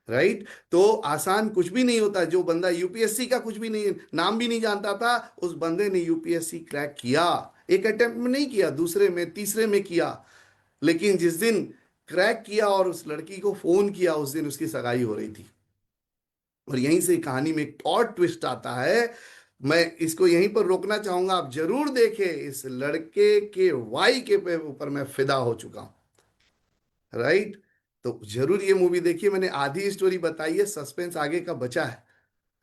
राइट? तो आसान कुछ भी नहीं होता। जो बंदा यूपीएससी का कुछ भी नहीं, नाम भी नहीं जानता था, उस बंदे ने यूपीएससी क्रैक किया। एक अटेम्प्ट में नहीं किया, दूसरे में, तीसरे में किया। लेकिन जिस दिन क्रैक किया और उस लड़की को फोन किया, उस दिन उसकी सगाई हो रही थी। और यहीं से कहानी में एक और ट्विस्ट आता है। मैं इसको यहीं पर रोकना चाहूंगा, आप जरूर देखें। इस लड़के के वाई के ऊपर मैं फिदा हो चुका हूं, राइट? तो जरूर ये मूवी देखिए। मैंने आधी स्टोरी बताई है, सस्पेंस आगे का बचा है,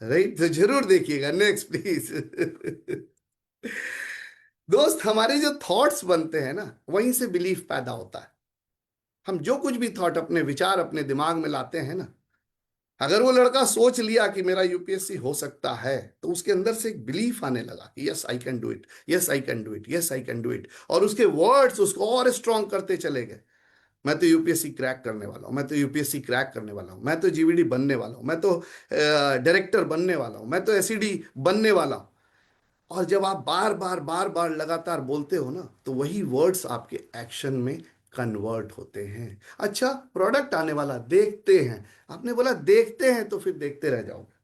राइट? तो जरूर देखिएगा। Next please. दोस्त, हमारे जो थॉट्स बनते हैं ना, वहीं से बिलीफ पैदा होता है। हम जो कुछ भी थॉट, अपने विचार अपने दिमाग में लाते हैं ना, अगर वो लड़का सोच लिया कि मेरा यूपीएससी हो सकता है, तो उसके अंदर से एक बिलीफ आने लगा कि yes I can do it, yes I can do it, yes I can do it. और उसके वर्ड्स उसको और स्ट्रांग करते चले गए। मैं तो यूपीएससी क्रैक करने वाला हूं, मैं तो यूपीएससी क्रैक करने वाला हूं, मैं तो जीवीडी बनने वाला हूं, मैं तो डायरेक्टर बनने वाला हूं, मैं तो एसईडी बनने वाला हूं। और जब आप बार बार बार बार लगातार बोलते हो ना, तो वही वर्ड्स आपके एक्शन में कन्वर्ट होते हैं। अच्छा, प्रोडक्ट आने वाला, देखते हैं। आपने बोला देखते हैं तो फिर देखते रह जाओगे।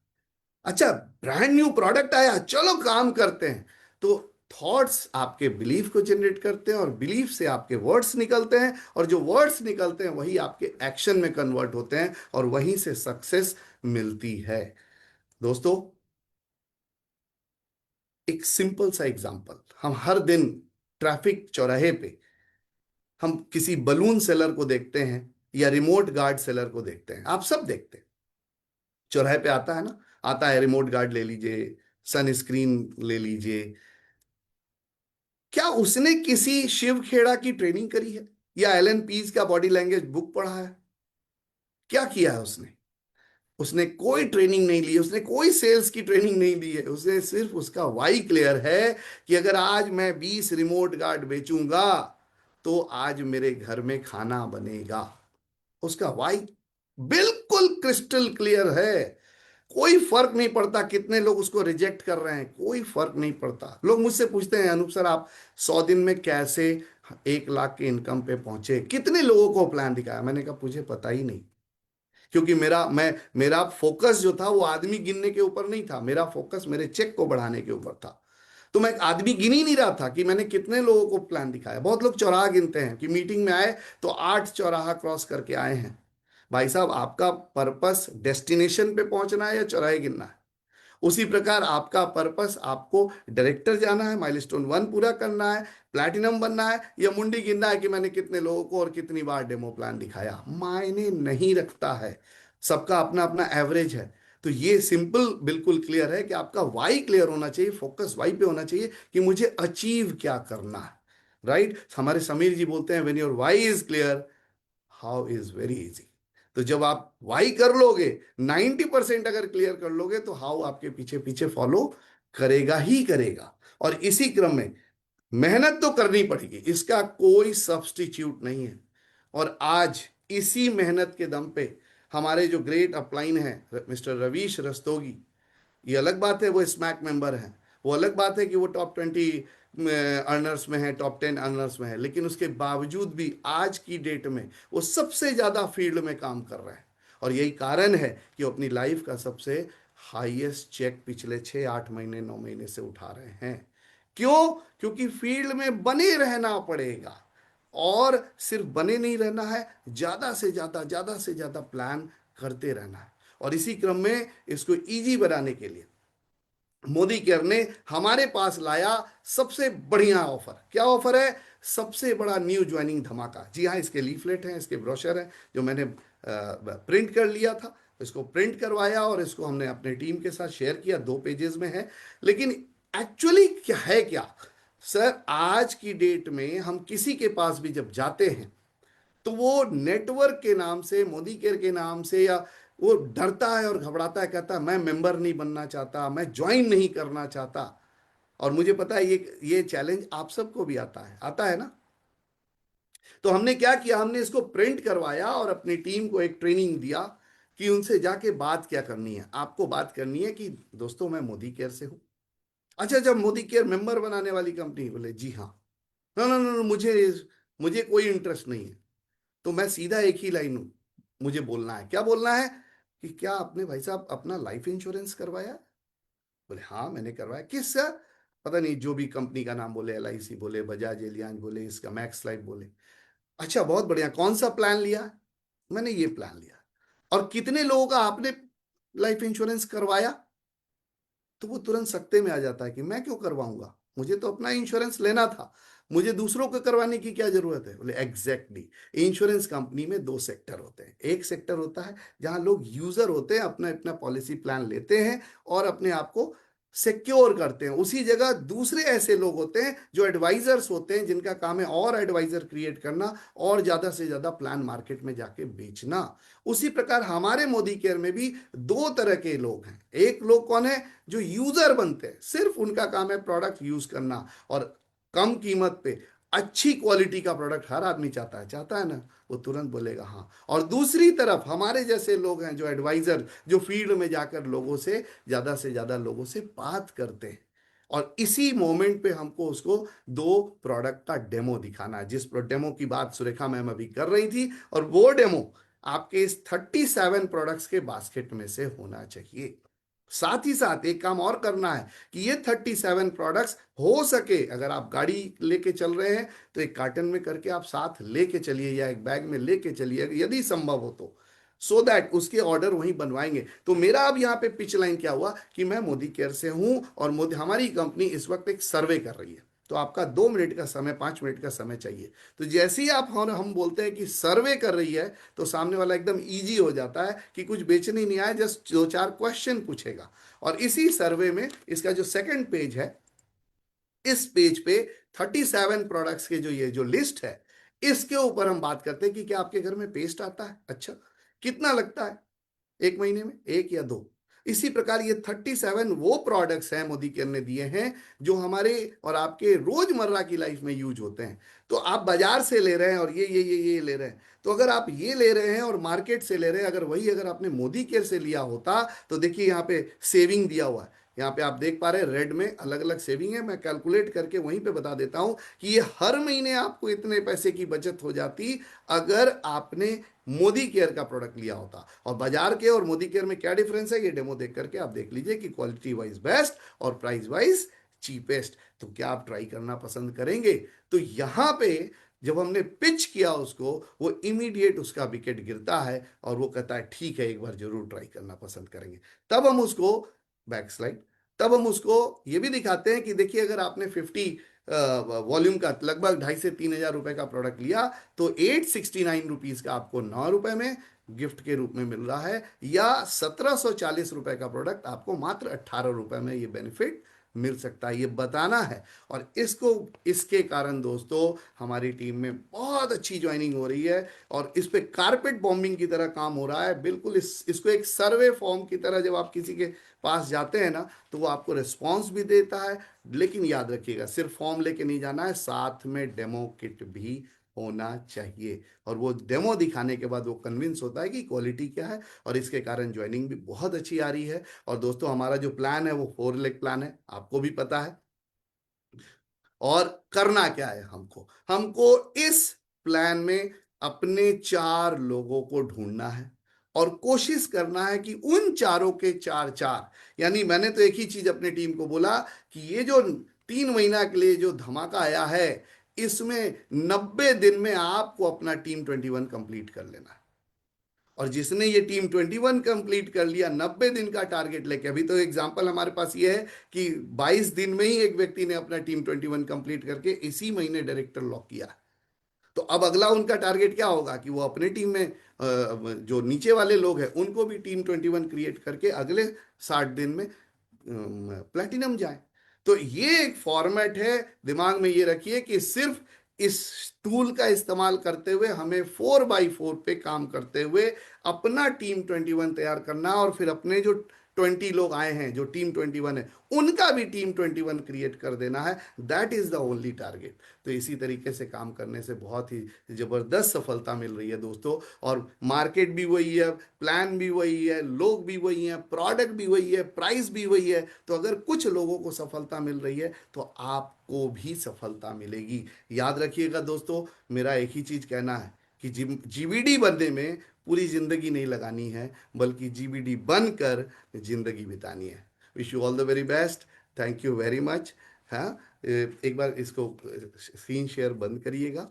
अच्छा, ब्रांड न्यू प्रोडक्ट आया, चलो काम करते हैं। तो थॉट्स आपके बिलीफ को जनरेट करते हैं और बिलीफ से आपके वर्ड्स निकलते हैं, और जो वर्ड्स निकलते हैं वही आपके एक्शन में कन्वर्ट होते हैं और वहीं से सक्सेस मिलती है। दोस्तों, एक सिंपल सा एग्जांपल, हम हर दिन ट्रैफिक चौराहे पे हम किसी बलून सेलर को देखते हैं या रिमोट गार्ड सेलर को देखते हैं। आप सब देखते हैं, चौराहे पे आता है ना, आता है रिमोट गार्ड ले लीजिए, सनस्क्रीन ले लीजिए। क्या उसने किसी शिव खेड़ा की ट्रेनिंग करी है या एलन पीज का बॉडी लैंग्वेज बुक पढ़ा है? क्या किया है उसने? उसने कोई ट्रेनिंग नहीं ली, उसने कोई सेल्स की ट्रेनिंग नहीं ली है। उसने सिर्फ, उसका वाई क्लियर है कि अगर आज मैं 20 रिमोट गार्ड बेचूंगा तो आज मेरे घर में खाना बनेगा। उसका वाई बिल्कुल क्रिस्टल क्लियर है। कोई फर्क नहीं पड़ता कितने लोग उसको रिजेक्ट कर रहे हैं, कोई फर्क नहीं पड़ता। लोग मुझसे पूछते हैं, अनूप सर आप 100 दिन में कैसे 1 लाख के इनकम पे पहुंचे, कितने लोगों को प्लान दिखाया? मैंने कहा मुझे पता ही नहीं, क्योंकि मेरा फोकस जो था वो आदमी गिनने के ऊपर नहीं था, मेरा फोकस मेरे चेक को बढ़ाने के ऊपर था। तो मैं आदमी गिन ही नहीं रहा था कि मैंने कितने लोगों को प्लान दिखाया। बहुत लोग चौराहा गिनते हैं कि मीटिंग में आए तो 8 चौराहा क्रॉस करके आए हैं। भाई साहब, आपका पर्पस डेस्टिनेशन पे पहुंचना है या चौराहे गिनना है? उसी प्रकार आपका पर्पस, आपको डायरेक्टर जाना है, माइलस्टोन 1 पूरा करना है, प्लैटिनम बनना है, या मुंडी गिनना है कि मैंने कितने लोगों को और कितनी बार डेमो प्लान दिखाया? मायने नहीं रखता है, सबका अपना अपना एवरेज है। तो ये सिंपल बिल्कुल क्लियर है कि आपका वाई क्लियर होना चाहिए, फोकस वाई पे होना चाहिए कि मुझे अचीव क्या करना है। राइट, हमारे समीर जी बोलते हैं, when your why is clear, how is very easy. तो जब आप वाई कर लोगे, 90% अगर क्लियर कर लोगे, तो हाउ आपके पीछे पीछे फॉलो करेगा ही करेगा। और इसी क्रम में मेहनत तो करनी पड़ेगी, इसका कोई सब्स्टिट्यूट नहीं है। और आज इसी मेहनत के दम पे हमारे जो ग्रेट अपलाइन है मिस्टर रवीश रस्तोगी, ये अलग बात है वो स्मैक मेंबर हैं, वो अलग बात है कि वो टॉप 20 अर्नर्स में है, टॉप 10 अर्नर्स में है, लेकिन उसके बावजूद भी आज की डेट में वो सबसे ज़्यादा फील्ड में काम कर रहा है। और यही कारण है कि वो अपनी लाइफ का सबसे हाईएस्ट चेक पिछले 6 8 महीने 9 महीने से उठा रहे हैं। क्यों? क्योंकि फील्ड में बने रहना पड़ेगा, और सिर्फ बने नहीं रहना है, ज़्यादा से ज़्यादा, ज़्यादा से ज़्यादा प्लान करते रहना है। और इसी क्रम में इसको इजी बनाने के लिए मोदी केयर ने हमारे पास लाया सबसे बढ़िया ऑफर। क्या ऑफर है? सबसे बड़ा न्यू ज्वाइनिंग धमाका। जी हाँ, इसके लीफलेट हैं, इसके ब्रोशर हैं, जो मैंने प्रिंट कर लिया था। इसको प्रिंट करवाया और इसको हमने अपने टीम के साथ शेयर किया, 2 पेजेस में है। लेकिन एक्चुअली क्या है, क्या सर, आज की डेट में हम किसी के पास भी जब जाते हैं तो वो नेटवर्क के नाम से, मोदी केयर के नाम से, या वो डरता है और घबराता है, कहता है मैं मेंबर नहीं बनना चाहता, मैं ज्वाइन नहीं करना चाहता। और मुझे पता है ये चैलेंज आप सबको भी आता है ना। तो हमने क्या किया, हमने इसको प्रिंट करवाया और अपनी टीम को एक ट्रेनिंग दिया कि उनसे जाके बात क्या करनी है। आपको बात करनी है कि दोस्तों मैं मोदी केयर से हूं। अच्छा, जब मोदी केयर मेंबर बनाने वाली कंपनी, बोले जी हाँ, ना ना ना, मुझे कोई इंटरेस्ट नहीं है। तो मैं सीधा एक ही लाइन हूं, मुझे बोलना है। क्या बोलना है? कि क्या आपने भाई साहब अपना लाइफ इंश्योरेंस करवाया? बोले हाँ मैंने करवाया। किस सर? पता नहीं, जो भी कंपनी का नाम बोले, LIC बोले, बजाज एलियांज बोले, इसका मैक्स लाइफ बोले। अच्छा बहुत बढ़िया, कौन सा प्लान लिया? मैंने ये प्लान लिया। और कितने लोगों का आपने लाइफ इंश्योरेंस करवाया? तो वो तुरंत सकते में आ जाता है कि मैं क्यों करवाऊंगा, मुझे तो अपना इंश्योरेंस लेना था, मुझे दूसरों को करवाने की क्या जरूरत है। बोले एग्जैक्टली, इंश्योरेंस कंपनी में 2 सेक्टर होते हैं। एक सेक्टर होता है जहां लोग यूजर होते हैं, अपना अपना पॉलिसी प्लान लेते हैं और अपने आप को सिक्योर करते हैं। उसी जगह दूसरे ऐसे लोग होते हैं जो एडवाइजर्स होते हैं, जिनका काम है और एडवाइजर क्रिएट करना और ज्यादा से ज्यादा प्लान मार्केट में जाके बेचना। उसी प्रकार हमारे मोदी केयर में भी 2 तरह के लोग हैं। एक लोग कौन है? जो यूजर बनते हैं, सिर्फ उनका काम है प्रोडक्ट यूज करना, और कम कीमत पे अच्छी क्वालिटी का प्रोडक्ट हर आदमी चाहता है ना, वो तुरंत बोलेगा हाँ। और दूसरी तरफ हमारे जैसे लोग हैं, जो एडवाइजर, जो फील्ड में जाकर लोगों से ज्यादा लोगों से बात करते हैं। और इसी मोमेंट पे हमको उसको 2 प्रोडक्ट का डेमो दिखाना है, जिस डेमो की बात सुरेखा मैम अभी कर रही थी, और वो डेमो आपके इस 37 प्रोडक्ट्स के बास्केट में से होना चाहिए। साथ ही साथ एक काम और करना है कि ये 37 प्रोडक्ट्स हो सके, अगर आप गाड़ी लेके चल रहे हैं तो एक कार्टन में करके आप साथ लेके चलिए या एक बैग में लेके चलिए यदि संभव हो तो, सो दैट उसके ऑर्डर वहीं बनवाएंगे। तो मेरा अब यहाँ पे पिच लाइन क्या हुआ कि मैं मोदी केयर से हूं और मोदी हमारी कंपनी इस वक्त एक सर्वे कर रही है, तो आपका 2 मिनट का समय, 5 मिनट का समय चाहिए। तो जैसे ही आप हम बोलते हैं कि सर्वे कर रही है, तो सामने वाला एकदम इजी हो जाता है कि कुछ बेचने ही नहीं आया, जस्ट 2-4 क्वेश्चन पूछेगा। और इसी सर्वे में इसका जो सेकंड पेज है, इस पेज पे 37 प्रोडक्ट्स के जो ये जो लिस्ट है, इसके ऊपर हम बात करते हैं कि क्या आपके घर में पेस्ट आता है, अच्छा कितना लगता है एक महीने में, 1 या 2। इसी प्रकार ये 37 वो प्रोडक्ट्स हैं मोदी केयर ने दिए हैं जो हमारे और आपके रोजमर्रा की लाइफ में यूज होते हैं। तो आप बाजार से ले रहे हैं और ये ले रहे हैं, तो अगर आप ये ले रहे हैं और मार्केट से ले रहे हैं, अगर आपने मोदी केयर से लिया होता तो देखिए यहाँ पे सेविंग दिया हुआ है, यहाँ पे आप देख पा रहे हैं रेड में अलग अलग सेविंग है। मैं कैलकुलेट करके वहीं पे बता देता हूं कि ये हर महीने आपको इतने पैसे की बचत हो जाती अगर आपने मोदी केयर का प्रोडक्ट लिया होता। और बाजार के और मोदी केयर में क्या डिफरेंस है, ये डेमो देख करके आप देख लीजिए कि क्वालिटी वाइज बेस्ट और प्राइस वाइज चीपेस्ट। तो क्या आप ट्राई करना पसंद करेंगे? तो यहां पे जब हमने पिच किया उसको, वो इमीडिएट उसका विकेट गिरता है और वो कहता है ठीक है, एक बार जरूर ट्राई करना पसंद करेंगे। तब हम उसको बैक स्लाइड, तब हम उसको ये भी दिखाते हैं कि देखिए अगर आपने 50 वॉल्यूम का लगभग 2,500 से 3,000 रुपए का प्रोडक्ट लिया तो 869 रुपीज का आपको 9 रुपए में गिफ्ट के रूप में मिल रहा है, या 1,740 रुपए का प्रोडक्ट आपको मात्र 18 रुपए में ये बेनिफिट मिल सकता है, ये बताना है। और इसके कारण दोस्तों हमारी टीम में बहुत अच्छी ज्वाइनिंग हो रही है और इस पे कारपेट बॉम्बिंग की तरह काम हो रहा है। बिल्कुल इसको एक सर्वे फॉर्म की तरह जब आप किसी के पास जाते हैं ना, तो वो आपको रिस्पॉन्स भी देता है। लेकिन याद रखिएगा, सिर्फ फॉर्म लेके नहीं जाना है, साथ में डेमो किट भी होना चाहिए। और वो डेमो दिखाने के बाद वो कन्विंस होता है कि क्वालिटी क्या है, और इसके कारण ज्वाइनिंग भी बहुत अच्छी आ रही है। और दोस्तों हमारा जो प्लान है वो 4 लेग प्लान है, आपको भी पता है। और करना क्या है, हमको इस प्लान में अपने 4 लोगों को ढूंढना है और कोशिश करना है कि उन चारों के 4 यानी मैंने तो एक ही चीज अपने टीम को बोला कि ये जो 3 महीना के लिए जो धमाका आया है, इसमें 90 दिन में आपको अपना टीम 21 कंप्लीट कर लेना है। और जिसने ये टीम 21 कंप्लीट कर लिया 90 दिन का टारगेट लेके, अभी तो एग्जांपल हमारे पास ये है कि 22 दिन में ही एक व्यक्ति ने अपना टीम 21 कंप्लीट करके इसी महीने डायरेक्टर लॉक किया। तो अब अगला उनका टारगेट क्या होगा कि वो अपने टीम में जो नीचे वाले लोग हैं उनको भी टीम 21 क्रिएट करके अगले 60 दिन में प्लेटिनम जाए। तो ये एक फॉर्मेट है, दिमाग में ये रखिए कि सिर्फ इस टूल का इस्तेमाल करते हुए हमें 4x4 पे काम करते हुए अपना टीम 21 तैयार करना, और फिर अपने जो 20 लोग आए हैं जो टीम 21 है उनका भी टीम 21 क्रिएट कर देना है। That is the only target. तो इसी तरीके से काम करने से बहुत ही जबरदस्त सफलता मिल रही है दोस्तों। और मार्केट भी वही है, प्लान भी वही है, लोग भी वही हैं, प्रोडक्ट भी वही है, प्राइस भी वही है। तो अगर कुछ लोगों को सफलता मिल रही है तो आपको भी सफलता मिलेगी। याद रखिएगा दोस्तों, मेरा एक ही चीज कहना है कि जीबीडी बनने में पूरी जिंदगी नहीं लगानी है, बल्कि जीबीडी बनकर जिंदगी बितानी है। Wish you all the very best. Thank you very much. हाँ, एक बार इसको स्क्रीन शेयर बंद करिएगा।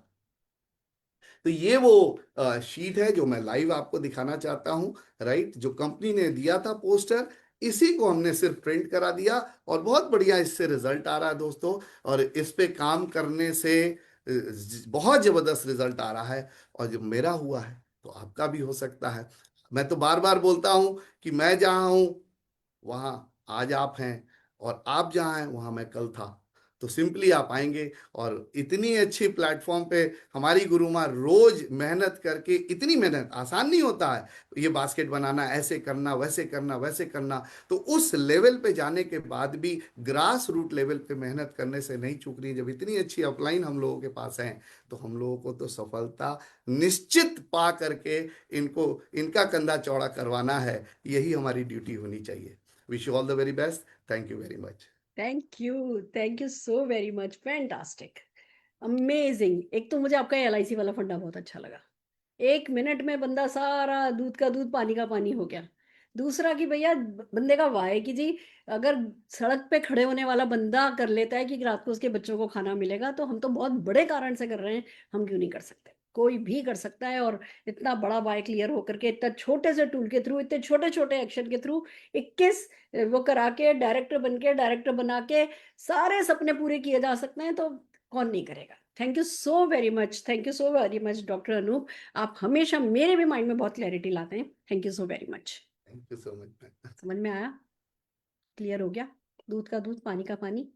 तो ये वो शीट है जो मैं लाइव आपको दिखाना चाहता हूं, राइट, जो कंपनी ने दिया था पोस्टर, इसी को हमने सिर्फ प्रिंट करा दिया और बहुत बढ़िया इससे रिजल्ट आ रहा है दोस्तों। और इस पे काम करने से बहुत जबरदस्त रिजल्ट आ रहा है। और जब मेरा हुआ है तो आपका भी हो सकता है। मैं तो बार बार बोलता हूं कि मैं जहां हूं वहां आज आप हैं, और आप जहां हैं वहां मैं कल था। तो सिंपली आप आएंगे और इतनी अच्छी प्लेटफॉर्म पे हमारी गुरु माँ रोज मेहनत करके, इतनी मेहनत आसान नहीं होता है ये बास्केट बनाना, ऐसे करना वैसे करना वैसे करना। तो उस लेवल पे जाने के बाद भी ग्रास रूट लेवल पे मेहनत करने से नहीं चूक रही। जब इतनी अच्छी अपलाइन हम लोगों के पास है तो हम लोगों को तो सफलता निश्चित पा करके इनको इनका कंधा चौड़ा करवाना है। यही हमारी ड्यूटी होनी चाहिए। Wish you all the very best. Thank you very much. Thank you so very much, fantastic, amazing. एक तो मुझे आपका LIC वाला फंडा बहुत अच्छा लगा, 1 मिनट में बंदा सारा दूध का दूध पानी का पानी हो गया। दूसरा कि भैया बंदे का वाह है कि जी, अगर सड़क पे खड़े होने वाला बंदा कर लेता है कि रात को उसके बच्चों को खाना मिलेगा, तो हम तो बहुत बड़े कारण से कर रहे हैं, हम क्यों नहीं कर सकते? कोई भी कर सकता है। और इतना बड़ा वाई क्लियर होकर के, इतना छोटे से टूल के थ्रू, इतने छोटे छोटे एक्शन के थ्रू 21 वो करा के डायरेक्टर बना के सारे सपने पूरे किए जा सकते हैं, तो कौन नहीं करेगा? Thank you so very much, thank you so very much doctor Anoop. आप हमेशा मेरे भी माइंड में बहुत क्लैरिटी लाते हैं। Thank you so very much. Thank you so much ma'am. समझ में आया? क्लियर हो गया? दूध का दूध पानी का पानी।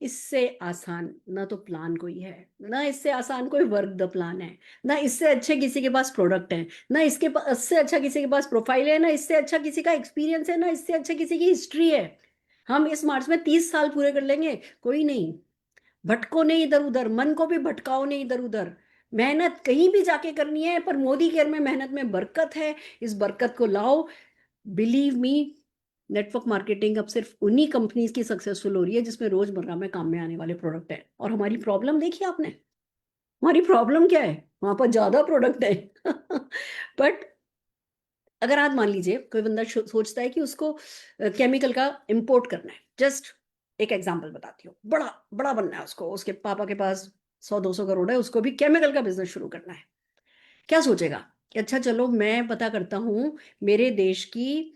इससे आसान ना तो प्लान कोई है, ना इससे आसान कोई वर्क द प्लान है, ना इससे अच्छे किसी के पास प्रोडक्ट है, ना इससे अच्छा किसी के पास प्रोफाइल है, ना इससे अच्छा किसी का एक्सपीरियंस है, ना इससे अच्छा किसी की हिस्ट्री है। हम इस मार्च में 30 साल पूरे कर लेंगे, कोई नहीं। भटको नहीं इधर उधर, मन को भी भटकाओ नहीं इधर उधर। मेहनत कहीं भी जाके करनी है, पर मोदी केयर में मेहनत में बरकत है, इस बरकत को लाओ। बिलीव मी, नेटवर्क मार्केटिंग अब सिर्फ उन्हीं कंपनीज की सक्सेसफुल हो रही है जिसमें रोजमर्रा में काम में आने वाले प्रोडक्ट है। और हमारी प्रॉब्लम देखिए आपने, हमारी प्रॉब्लम क्या है? वहां पर ज्यादा प्रोडक्ट है बट अगर आज मान लीजिए कोई बंदा सोचता है कि उसको केमिकल का इंपोर्ट करना है, जस्ट एक एग्जांपल बताती हूँ, बड़ा बड़ा बनना है उसको, उसके पापा के पास 100-200 करोड़ है, उसको भी केमिकल का बिजनेस शुरू करना है। क्या सोचेगा कि अच्छा चलो मैं पता करता हूँ मेरे देश की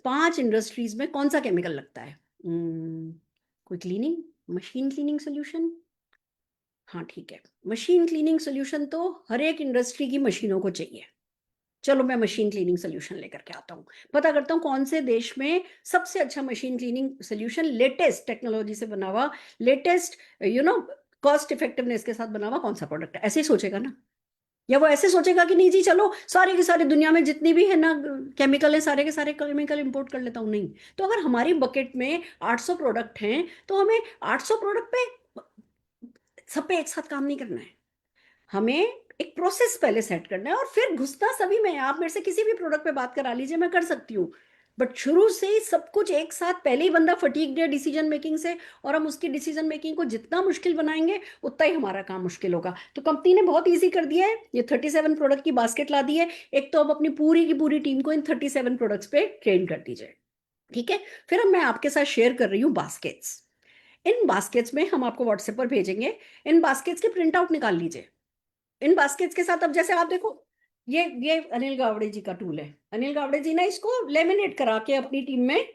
5 इंडस्ट्रीज में कौन सा केमिकल लगता है। कोई क्लीनिंग, मशीन क्लीनिंग सोल्यूशन। हाँ ठीक है, मशीन क्लीनिंग सोल्यूशन तो हर एक इंडस्ट्री की मशीनों को चाहिए। चलो मैं मशीन क्लीनिंग सोल्यूशन लेकर के आता हूँ, पता करता हूँ कौन से देश में सबसे अच्छा machine cleaning solution, latest technology से बना हुआ, लेटेस्ट कॉस्ट इफेक्टिवनेस के साथ बना हुआ कौन सा प्रोडक्ट है। ऐसे ही सोचेगा ना? या वो ऐसे सोचेगा कि नहीं जी चलो सारे के सारे दुनिया में जितनी भी है ना केमिकल है, सारे के सारे केमिकल इंपोर्ट कर लेता हूँ? नहीं। तो अगर हमारी बकेट में 800 प्रोडक्ट हैं, तो हमें 800 प्रोडक्ट पे सब पे एक साथ काम नहीं करना है, हमें एक प्रोसेस पहले सेट करना है और फिर घुसना सभी में है। आप मेरे से किसी भी प्रोडक्ट पे बात करा लीजिए, मैं कर सकती हूँ, बट शुरू से ही सब कुछ एक साथ, पहले ही बंदा फटीग है डिसीजन मेकिंग से, और हम उसकी डिसीजन मेकिंग को जितना मुश्किल बनाएंगे उतना ही हमारा काम मुश्किल होगा। तो कंपनी ने बहुत इजी कर दिया है, ये 37 प्रोडक्ट की बास्केट ला दी है। एक तो अब अपनी पूरी की पूरी टीम को इन 37 प्रोडक्ट्स पे ट्रेन कर दीजिए, ठीक है? फिर अब मैं आपके साथ शेयर कर रही हूँ बास्केट्स। इन बास्केट्स में हम आपको व्हाट्सएप पर भेजेंगे, इन बास्केट्स के प्रिंट आउट निकाल लीजिए। इन बास्केट्स के साथ अब जैसे आप देखो, ये अनिल गावड़े जी का टूल है, अनिल गावड़े जी ने इसको लेमिनेट करा के अपनी टीम में,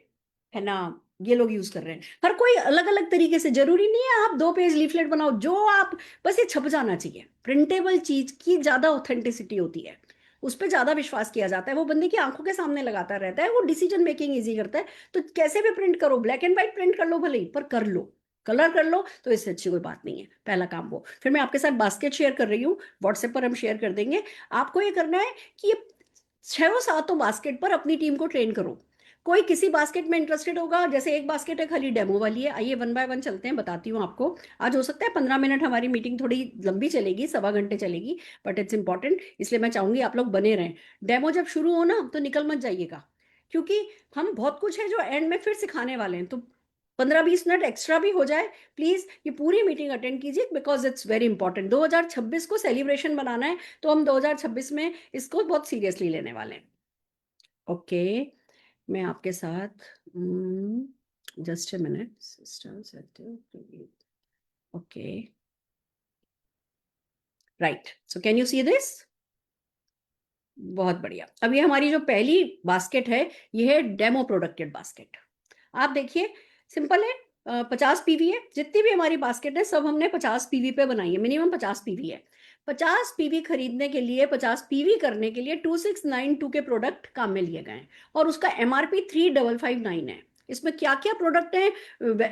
है ना, ये लोग यूज कर रहे हैं। हर कोई अलग अलग तरीके से, जरूरी नहीं है आप 2 पेज लीफलेट बनाओ, जो आप, बस ये छप जाना चाहिए। प्रिंटेबल चीज की ज्यादा ऑथेंटिसिटी होती है, उस पर ज्यादा विश्वास किया जाता है, वो बंदे की आंखों के सामने लगाता रहता है, वो डिसीजन मेकिंग इजी करता है। तो कैसे भी प्रिंट करो, ब्लैक एंड व्हाइट प्रिंट कर लो भले ही, पर कर लो, कलर कर लो, तो इससे अच्छी कोई बात नहीं है। पहला काम वो। फिर मैं आपके साथ बास्केट शेयर कर रही हूँ, व्हाट्सएप पर हम शेयर कर देंगे। आपको ये करना है कि ये 6 सातों बास्केट पर अपनी टीम को ट्रेन करो। कोई किसी बास्केट में इंटरेस्टेड होगा, जैसे एक बास्केट है खाली डेमो वाली है, आइए 1 बाय 1 चलते हैं, बताती हूँ आपको। आज हो सकता है 15 मिनट हमारी मीटिंग थोड़ी लंबी चलेगी, 1.25 घंटे चलेगी, बट इट्स इंपॉर्टेंट, इसलिए मैं चाहूंगी आप लोग बने रहें। डेमो जब शुरू हो ना तो निकल मत जाइएगा, क्योंकि हम बहुत कुछ है जो एंड में फिर सिखाने वाले हैं, तो 15-20 मिनट एक्स्ट्रा भी हो जाए प्लीज, ये पूरी मीटिंग अटेंड कीजिए, बिकॉज इट्स वेरी इंपॉर्टेंट। 2026 को सेलिब्रेशन बनाना है, तो हम 2026 में इसको बहुत सीरियसली लेने वाले हैं। ओके, मैं आपके साथ, just a minute, system setting, okay, right, so can you see this? बहुत बढ़िया। अब ये हमारी जो पहली बास्केट है, ये है डेमो प्रोडक्टेड बास्केट। आप देखिए, सिंपल है, 50 PV है, जितनी भी हमारी बास्केट है सब हमने 50 PV पे बनाई है, मिनिमम 50 PV है। 50 PV खरीदने के लिए, 50 PV करने के लिए 2692 के प्रोडक्ट काम में लिए गए हैं, और उसका MRP 3559 है। इसमें क्या क्या प्रोडक्ट हैं?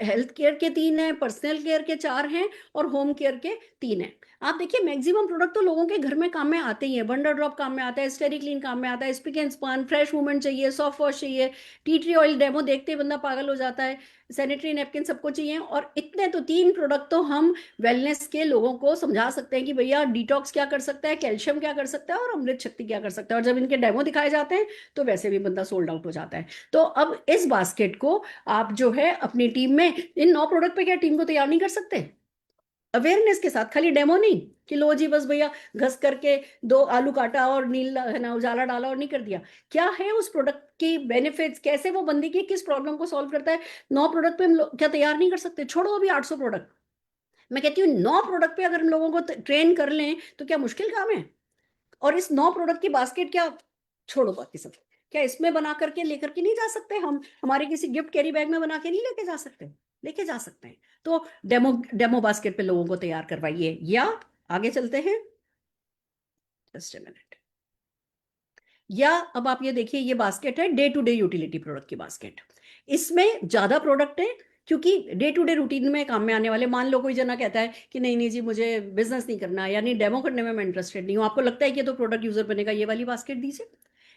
हेल्थ केयर के 3 हैं, पर्सनल केयर के 4 हैं, और होम केयर के 3 हैं। आप देखिए, मैक्सिमम प्रोडक्ट तो लोगों के घर में काम में आते ही है। वंडर ड्रॉप काम में आता है, स्टेरी क्लीन काम में आता है, spick and span, fresh movement चाहिए, सॉफ्ट वॉश चाहिए, टी ट्री ऑयल डेमो देखते ही बंदा पागल हो जाता है, सैनिटरी नैपकिन सबको चाहिए, और इतने तो 3 प्रोडक्ट तो हम वेलनेस के लोगों को समझा सकते हैं कि भैया डिटॉक्स क्या कर सकता है, कैल्शियम क्या कर सकता है और अमृत शक्ति क्या कर सकता है। और जब इनके डेमो दिखाए जाते हैं तो वैसे भी बंदा सोल्ड आउट हो जाता है। तो अब इस बास्केट को आप जो है अपनी टीम में, इन 9 प्रोडक्ट पे क्या टीम को तैयार नहीं कर सकते? अवेयरनेस के साथ, खाली डेमो नहीं कि लो जी बस भैया घस करके 2 आलू काटा और नील है ना उजाला डाला और नहीं कर दिया। क्या है उस प्रोडक्ट की बेनिफिट्स, कैसे वो बंदी की किस प्रॉब्लम को सॉल्व करता है, 9 प्रोडक्ट पे हम क्या तैयार नहीं कर सकते? छोड़ो अभी 800 प्रोडक्ट, मैं कहती हूँ 9 प्रोडक्ट पे अगर हम लोगों को ट्रेन कर लें तो क्या मुश्किल काम है? और इस 9 प्रोडक्ट की बास्केट क्या, छोड़ो बाकी सब, क्या इसमें बना करके लेकर के नहीं जा सकते हम? हमारे किसी गिफ्ट कैरी बैग में बना के नहीं लेके जा सकते? लेके जा सकते हैं। तो डेमो बास्केट पे लोगों को तैयार करवाइए। या आगे चलते हैं, जस्ट ए मिनट। या अब आप ये देखिए, ये बास्केट है day to day utility product की बास्केट। इसमें ज्यादा प्रोडक्ट है क्योंकि डे टू डे रूटीन में काम में आने वाले, मान लो कोई जना कहता है कि नहीं नहीं जी मुझे बिजनेस नहीं करना, यानी डेमो करने में मैं इंटरेस्टेड नहीं हूँ, आपको लगता है कि ये तो प्रोडक्ट यूजर बनेगा, ये वाली बास्केट दीजिए।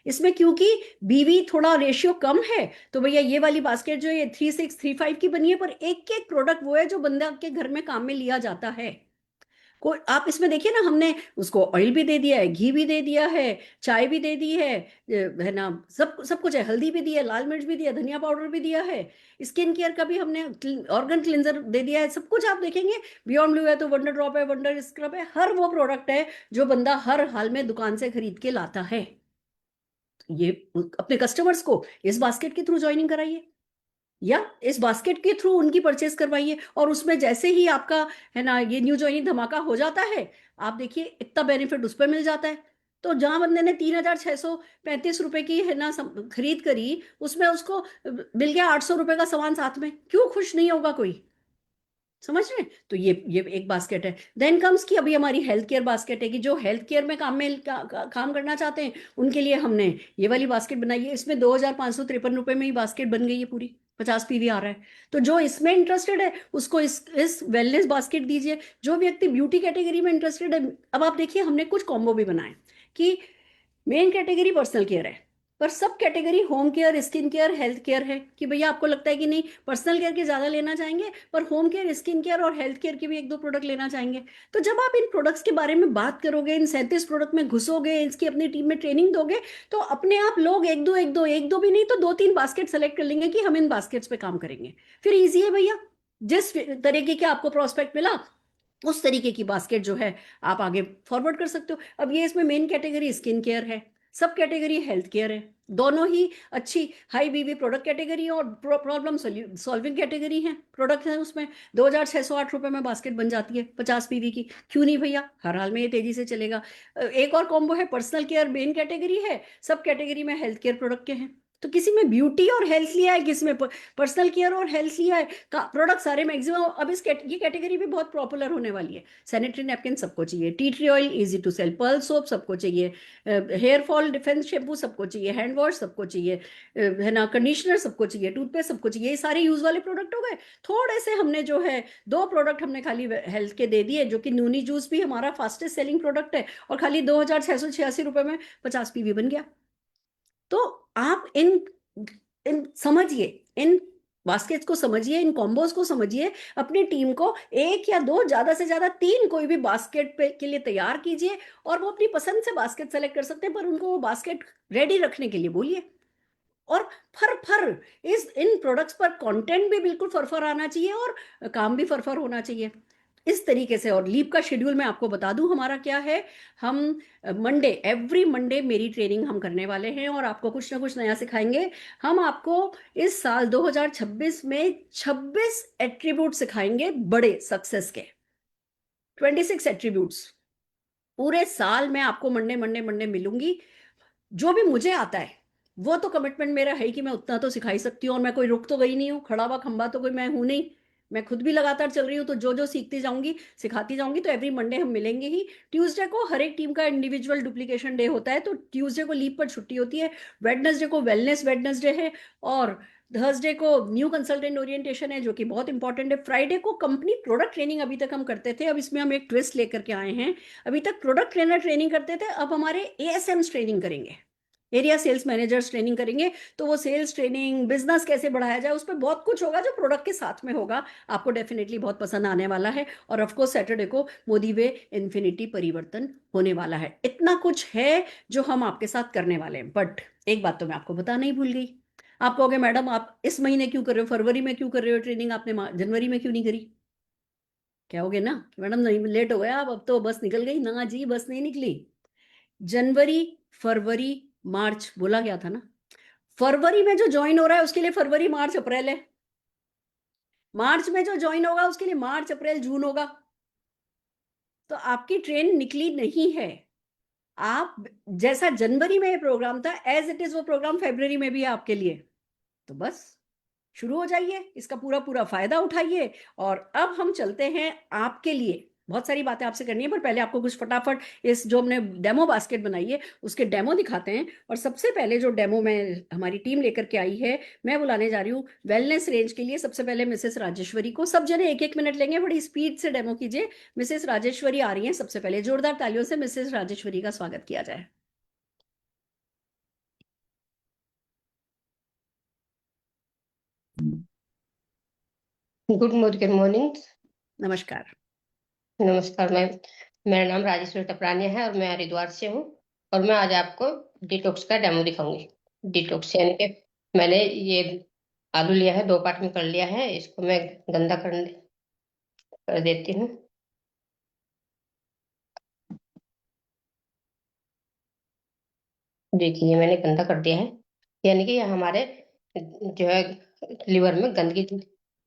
इसमें क्योंकि बीवी थोड़ा रेशियो कम है तो भैया ये वाली बास्केट जो है 3635 की बनी है, पर एक एक प्रोडक्ट वो है जो बंदा के घर में काम में लिया जाता है। कोई आप इसमें देखिए ना, हमने उसको ऑयल भी दे दिया है, घी भी दे दिया है, चाय भी दे दी है ना, सब सब कुछ है, हल्दी भी दी है, लाल मिर्च भी दिया, धनिया पाउडर भी दिया है, स्किन केयर का भी हमने ऑर्गन क्लिनजर दे दिया है, सब कुछ आप देखेंगे। बियॉन्ड ब्लू है तो वंडर ड्रॉप है, वंडर स्क्रब है, हर वो प्रोडक्ट है जो बंदा हर हाल में दुकान से खरीद के लाता है। ये अपने कस्टमर्स को इस बास्केट के थ्रू ज्वाइनिंग कराइए या इस बास्केट के थ्रू उनकी परचेस करवाइए, और उसमें जैसे ही आपका है ना ये न्यू ज्वाइनिंग धमाका हो जाता है, आप देखिए इतना बेनिफिट उस पर मिल जाता है। तो जहां बंदे ने 3635 रुपए की है ना खरीद करी, उसमें उसको मिल गया 800 रुपए का सामान साथ में, क्यों खुश नहीं होगा कोई? समझ रहे हैं? तो ये एक बास्केट है। देन कम्स की अभी हमारी हेल्थ केयर बास्केट है कि जो हेल्थ केयर में काम करना चाहते हैं उनके लिए हमने ये वाली बास्केट बनाई है। इसमें 2553 रुपए में ही बास्केट बन गई है पूरी, 50 पीवी आ रहा है। तो जो इसमें इंटरेस्टेड है उसको इस वेलनेस बास्केट दीजिए। जो व्यक्ति ब्यूटी कैटेगरी में इंटरेस्टेड है, अब आप देखिए हमने कुछ कॉम्बो भी बनाए कि मेन कैटेगरी पर्सनल केयर है, पर सब category home care, skin care, health care है कि भैया आपको लगता है कि नहीं पर्सनल केयर के ज्यादा लेना चाहेंगे, पर होम केयर, स्किन केयर और हेल्थ केयर के भी 1-2 प्रोडक्ट लेना चाहेंगे। तो जब आप इन प्रोडक्ट्स के बारे में बात करोगे, इन 37 प्रोडक्ट में घुसोगे, इसकी अपनी टीम में ट्रेनिंग दोगे, तो अपने आप लोग एक दो भी नहीं तो 2-3 बास्केट सेलेक्ट कर लेंगे कि हम इन बास्केट्स पे काम करेंगे। फिर ईजी है भैया, जिस तरीके के आपको प्रोस्पेक्ट मिला उस तरीके की बास्केट जो है आप आगे फॉरवर्ड कर सकते हो। अब ये इसमें मेन कैटेगरी स्किन केयर है, सब कैटेगरी हेल्थ केयर है, दोनों ही अच्छी हाई बीवी प्रोडक्ट कैटेगरी और प्रॉब्लम सॉल्विंग कैटेगरी है, प्रोडक्ट है। उसमें 2608 रुपए में बास्केट बन जाती है 50 पीवी की। क्यों नहीं भैया, हर हाल में ये तेजी से चलेगा। एक और कॉम्बो है, पर्सनल केयर मेन कैटेगरी है, सब कैटेगरी में हेल्थ केयर प्रोडक्ट के हैं। तो किसी में ब्यूटी और हेल्थ लिया है, किसी में पर्सनल केयर और हेल्थ लिया है, प्रोडक्ट सारे मैक्सिमम। अब ये कैटेगरी भी बहुत पॉपुलर होने वाली है। सैनिटरी नैपकिन सबको चाहिए, tea tree oil easy to sell, pearl soap सबको चाहिए, हेयर फॉल डिफेंस शैम्पू सबको चाहिए, हैंड वॉश सबको चाहिए, है ना, कंडीशनर सबको चाहिए, टूथपेस्ट सबको चाहिए। ये सारे यूज वाले प्रोडक्ट हो गए। थोड़े से हमने जो है 2 प्रोडक्ट हमने खाली हेल्थ के दे दिए, जो कि नूनी जूस भी हमारा फास्टेस्ट सेलिंग प्रोडक्ट है, और खाली 2686 रुपए में 50 पीवी बन गया। तो आप इन इन समझिए, इन बास्केट्स को समझिए, इन कॉम्बोज को समझिए, अपनी टीम को 1 या 2 ज्यादा से ज्यादा 3 कोई भी बास्केट पे के लिए तैयार कीजिए, और वो अपनी पसंद से बास्केट सेलेक्ट कर सकते हैं, पर उनको वो बास्केट रेडी रखने के लिए बोलिए। और फर फर इन प्रोडक्ट्स पर कंटेंट भी बिल्कुल फरफर आना चाहिए और काम भी फरफर होना चाहिए इस तरीके से। और लीप का शेड्यूल मैं आपको बता दूं हमारा क्या है। हम मंडे, एवरी मंडे मेरी ट्रेनिंग हम करने वाले हैं और आपको कुछ ना कुछ नया सिखाएंगे। हम आपको इस साल 2026 में 26 एट्रीब्यूट सिखाएंगे बड़े सक्सेस के, 26 एट्रीब्यूट्स। पूरे साल में आपको मंडे मंडे मंडे मिलूंगी। जो भी मुझे आता है वो तो कमिटमेंट मेरा है कि मैं उतना तो सिखा ही सकती हूँ, और मैं कोई रुक तो गई नहीं हूँ, खड़ा हुआ खंबा तो कोई मैं हूं नहीं, मैं खुद भी लगातार चल रही हूँ। तो जो जो सीखती जाऊंगी सिखाती जाऊंगी। तो एवरी मंडे हम मिलेंगे ही। ट्यूसडे को हर एक टीम का इंडिविजुअल डुप्लीकेशन डे होता है, तो ट्यूसडे को लीव पर छुट्टी होती है। वेडनेसडे को वेलनेस वेडनेसडे है, और थर्सडे को न्यू कंसल्टेंट ओरिएंटेशन है जो कि बहुत इंपॉर्टेंट है। फ्राइडे को कंपनी प्रोडक्ट ट्रेनिंग अभी तक हम करते थे, अब इसमें हम एक ट्विस्ट लेकर के आए हैं। अभी तक प्रोडक्ट ट्रेनर ट्रेनिंग करते थे, अब हमारे एएसएम्स ट्रेनिंग करेंगे। एरिया सेल्स मैनेजर्स ट्रेनिंग करेंगे, तो वो सेल्स ट्रेनिंग, बिजनेस कैसे बढ़ाया जाए, उस पर बहुत कुछ होगा जो प्रोडक्ट के साथ में होगा। आपको डेफिनेटली बहुत पसंद आने वाला है। और ऑफकोर्स सैटरडे को मोदी वे इन्फिनिटी परिवर्तन होने वाला है। इतना कुछ है जो हम आपके साथ करने वाले हैं। बट एक बात तो मैं आपको बताना ही भूल गई। आप कहोगे मैडम आप इस महीने क्यों कर रहे हो, फरवरी में क्यों कर रहे हो ट्रेनिंग, आपने जनवरी में क्यों नहीं करी? कहोगे ना कि मैडम नहीं, लेट हो गया, अब तो बस निकल गई। ना जी, बस नहीं निकली। जनवरी, फरवरी, मार्च बोला गया था ना। फरवरी में जो ज्वाइन हो रहा है उसके लिए फरवरी, मार्च, अप्रैल है। मार्च में जो ज्वाइन होगा उसके लिए मार्च, अप्रैल, जून होगा। तो आपकी ट्रेन निकली नहीं है। आप जैसा जनवरी में ये प्रोग्राम था, एज इट इज वो प्रोग्राम फरवरी में भी है आपके लिए। तो बस शुरू हो जाइए, इसका पूरा पूरा फायदा उठाइए। और अब हम चलते हैं आपके लिए, बहुत सारी बातें आपसे करनी है, पर पहले आपको कुछ फटाफट इस जो हमने डेमो बास्केट बनाई है उसके डेमो दिखाते हैं। और सबसे पहले जो डेमो में हमारी टीम लेकर के आई है, मैं बुलाने जा रही हूँ वेलनेस रेंज के लिए सबसे पहले मिसेस राजेश्वरी को। सब जने एक एक मिनट लेंगे, बड़ी स्पीड से डेमो कीजिए। मिसेस राजेश्वरी आ रही हैं सबसे पहले, जोरदार तालियों से मिसेस राजेश्वरी का स्वागत किया जाए। Good morning. नमस्कार। नमस्कार मैम, मेरा नाम राजेश्वरी टपरानिया है और मैं हरिद्वार से हूँ। और मैं आज आपको डिटॉक्स का डेमो दिखाऊंगी। डिटॉक्स यानी कि मैंने ये आलू लिया है, 2 पार्ट में कर लिया है। इसको मैं गंदा कर देती हूँ। देखिए ये मैंने गंदा कर दिया है, यानी कि ये हमारे जो है लिवर में गंदगी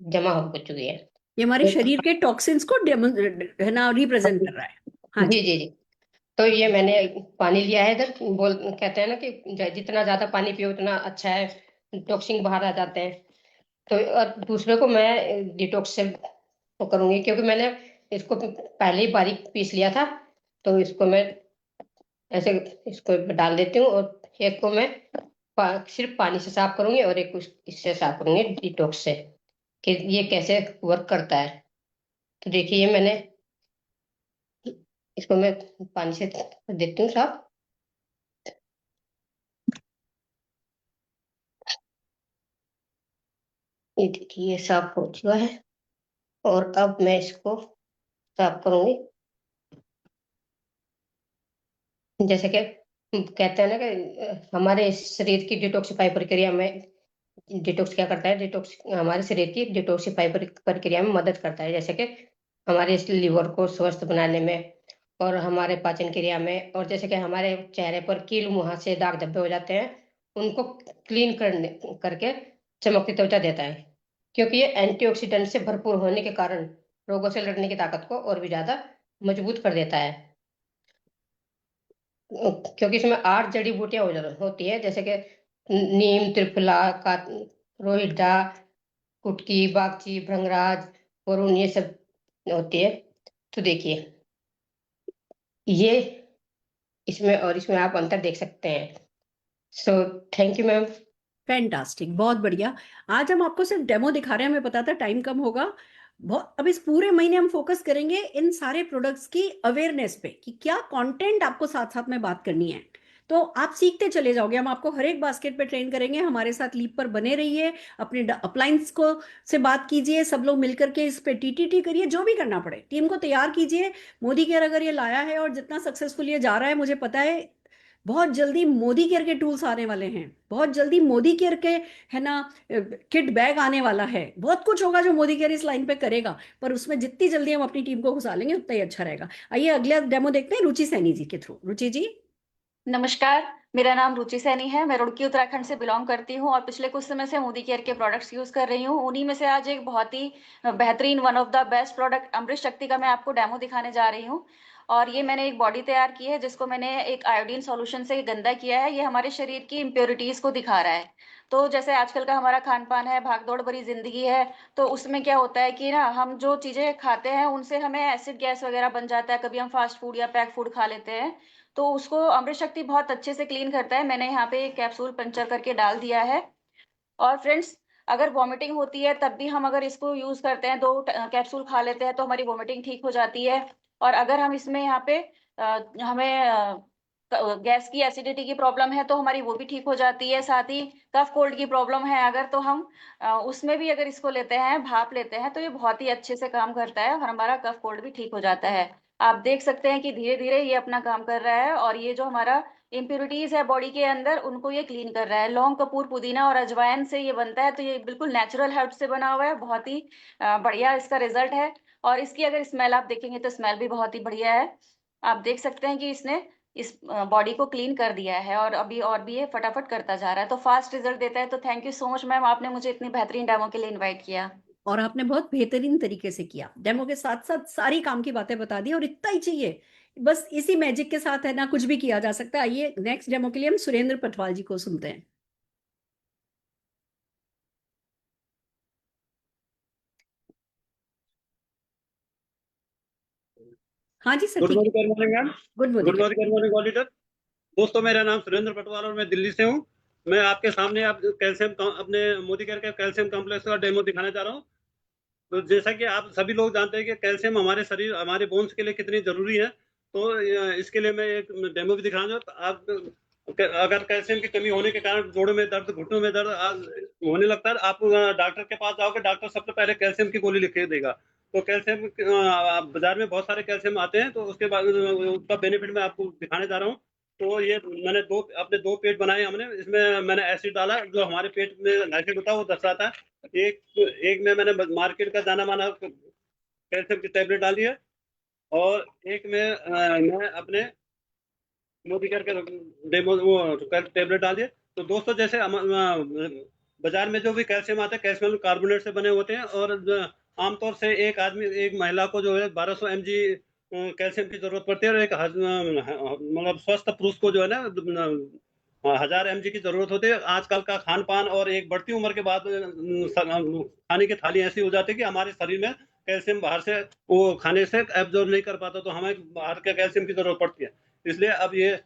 जमा हो चुकी है। ये हमारे शरीर के टॉक्सिन्स को है ना रिप्रेजेंट कर रहा है। हाँ जी जी। जी जी। तो ये मैंने पानी लिया है इधर। कहते हैं ना कि जितना ज्यादा पानी पियो उतना अच्छा है, टॉक्सिन बाहर आ जाते हैं। तो और दूसरे को मैं डिटॉक्स से वो करूंगी, क्योंकि मैंने इसको पहले ही बारीक पीस लिया था। तो इसको मैं ऐसे इसको डाल देती हूँ, और एक को मैं सिर्फ पानी से साफ करूंगी और एक को इससे साफ करूंगी डिटॉक्स से, कि ये कैसे वर्क करता है। तो देखिए ये मैंने इसको मैं पानी से कर देती हूँ साफ। ये देखिए ये साफ हो चुका है, और अब मैं इसको साफ करूंगी। जैसे कि कहते हैं ना कि हमारे शरीर की डिटॉक्सिफाई प्रक्रिया में डिटॉक्स क्या करता है, डिटॉक्स हमारे शरीर की डिटॉक्सिफाई प्रक्रिया में मदद करता है। जैसे कि हमारे इस लिवर को स्वस्थ बनाने में, और हमारे पाचन क्रिया में, और जैसे कि हमारे चेहरे पर कील मुहासे दाग धब्बे हो जाते हैं, उनको क्लीन करके चमकती त्वचा देता है। क्योंकि ये एंटीऑक्सीडेंट से भरपूर होने के कारण रोगों से लड़ने की ताकत को और भी ज्यादा मजबूत कर देता है। क्योंकि इसमें 8 जड़ी बूटियां होती है, जैसे कि नीम, त्रिफला का, रोहिड़ा, कुटकी, बागची, भृंगराज, वरुण, ये सब होती है। तो देखिए ये इसमें आप अंतर देख सकते हैं। So thank you ma'am. Fantastic, बहुत बढ़िया। आज हम आपको सिर्फ डेमो दिखा रहे हैं, हमें पता था टाइम कम होगा। बहुत, अब इस पूरे महीने हम फोकस करेंगे इन सारे प्रोडक्ट्स की अवेयरनेस पे कि क्या कंटेंट आपको साथ साथ में बात करनी है। तो आप सीखते चले जाओगे, हम आपको हर एक बास्केट पे ट्रेन करेंगे। हमारे साथ लीप पर बने रहिए, अपने अपलाइंस को से बात कीजिए, सब लोग मिलकर के इस पे टीटीटी करिए, जो भी करना पड़े टीम को तैयार कीजिए। मोदी केयर अगर ये लाया है और जितना सक्सेसफुल ये जा रहा है, मुझे पता है बहुत जल्दी मोदी केयर के टूल्स आने वाले हैं, बहुत जल्दी मोदी केयर के है ना किट बैग आने वाला है। बहुत कुछ होगा जो मोदी केयर इस लाइन पे करेगा, पर उसमें जितनी जल्दी हम अपनी टीम को घुसा लेंगे उतना ही अच्छा रहेगा। आइए अगला डेमो देखते हैं रुचि सैनी जी के थ्रू। रुचि जी। नमस्कार, मेरा नाम रुचि सैनी है। मैं रुड़की उत्तराखंड से बिलोंग करती हूँ और पिछले कुछ समय से मोदी केयर के प्रोडक्ट्स यूज कर रही हूँ। उन्हीं में से आज एक बहुत ही बेहतरीन, one of the best product Amrit Shakti का मैं आपको डेमो दिखाने जा रही हूँ। और ये मैंने एक बॉडी तैयार की है जिसको मैंने एक आयोडीन सॉल्यूशन से गंदा किया है। ये हमारे शरीर की इम्प्योरिटीज को दिखा रहा है। तो जैसे आजकल का हमारा खान पान है, भागदौड़ भरी जिंदगी है, तो उसमें क्या होता है कि ना हम जो चीजें खाते हैं उनसे हमें एसिड गैस वगैरह बन जाता है। कभी हम फास्ट फूड या पैक फूड खा लेते हैं, तो उसको अमृत शक्ति बहुत अच्छे से क्लीन करता है। मैंने यहाँ पे एक कैप्सूल पंचर करके डाल दिया है। और फ्रेंड्स, अगर वॉमिटिंग होती है तब भी हम अगर इसको यूज करते हैं, 2 कैप्सूल खा लेते हैं, तो हमारी वॉमिटिंग ठीक हो जाती है। और अगर हम इसमें यहाँ पे हमें गैस की एसिडिटी की प्रॉब्लम है तो हमारी वो भी ठीक हो जाती है। साथ ही कफ कोल्ड की प्रॉब्लम है अगर, तो हम उसमें भी अगर इसको लेते हैं, भाप लेते हैं, तो ये बहुत ही अच्छे से काम करता है और हमारा कफ कोल्ड भी ठीक हो जाता है। आप देख सकते हैं कि धीरे धीरे ये अपना काम कर रहा है और ये जो हमारा इम्प्योरिटीज है बॉडी के अंदर उनको ये क्लीन कर रहा है। लौंग, कपूर, पुदीना और अजवाइन से ये बनता है, तो ये बिल्कुल नेचुरल हर्ब से बना हुआ है। बहुत ही बढ़िया इसका रिजल्ट है। और इसकी अगर स्मेल आप देखेंगे तो स्मेल भी बहुत ही बढ़िया है। आप देख सकते हैं कि इसने इस बॉडी को क्लीन कर दिया है और अभी और भी ये फटाफट करता जा रहा है, तो फास्ट रिजल्ट देता है। तो thank you so much ma'am, आपने मुझे इतनी बेहतरीन डेमो के लिए इनवाइट किया। और आपने बहुत बेहतरीन तरीके से किया, डेमो के साथ साथ सारी काम की बातें बता दी, और इतना ही चाहिए, बस इसी मैजिक के साथ है ना कुछ भी किया जा सकता है। आइए नेक्स्ट डेमो के लिए हम सुरेंद्र पटवाल जी को सुनते हैं। हाँ जी सर, गुड ठीक है। Morning ma'am. Good good morning. Morning, good morning auditor. दोस्तों, मेरा नाम सुरेंद्र पटवाल और मैं दिल्ली से हूँ। मैं आपके सामने आप अपने मोदी केयर के कैल्शियम कॉम्प्लेक्स का डेमो दिखाने जा रहा हूँ। तो जैसा कि आप सभी लोग जानते हैं कि कैल्शियम हमारे शरीर, हमारे बोन्स के लिए कितनी जरूरी है, तो इसके लिए मैं एक डेमो भी दिखाना चाहूँ। तो आप अगर कैल्शियम की कमी होने के कारण जोड़ों में दर्द, घुटनों में दर्द होने लगता है, आप डॉक्टर के पास जाओगे, डॉक्टर सबसे पहले कैल्शियम की गोली लिख के देगा। तो कैल्शियम बाजार में बहुत सारे कैल्शियम आते हैं, तो उसके बाद उसका बेनिफिट मैं आपको दिखाने जा रहा हूँ। तो ये मैंने अपने दो पेट बनाए हमने, इसमें मैंने एसिड डाला, जो हमारे पेट में एसिड होता है वो दर्शाता है। एक में मैंने मार्केट का जाना माना कैल्शियम की टैबलेट डाली है, और एक में मैं अपने मोदी करके डेमो वो टैबलेट डाल दिए। तो दोस्तों, जैसे बाजार में जो भी कैल्शियम आता है, कैल्शियम कार्बोनेट से बने होते हैं, और आमतौर से एक महिला को जो है 1200 mg कैल्शियम की जरूरत पड़ती है, और एक मतलब स्वस्थ पुरुष को जो है ना 1000 mg की जरूरत होती है। आजकल का खान पान और एक बढ़ती उम्र के बाद खाने की थाली ऐसी हो जाती है कि हमारे शरीर में कैल्शियम बाहर से वो खाने से एब्जॉर्ब नहीं कर पाता, तो हमें बाहर के कैल्शियम की जरूरत पड़ती है। इसलिए अब ये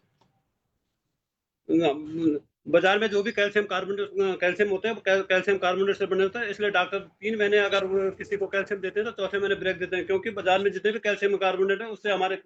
बाजार में जो भी कैल्शियम होते हैं कैल्शियम कार्बोनेट से बने होते हैं। इसलिए डॉक्टर 3 महीने अगर किसी को कैल्शियम देते हैं तो चौथे महीने ब्रेक देते हैं, क्योंकि बाजार में जितने भी कैल्शियम कार्बोनेट है उससे हमारे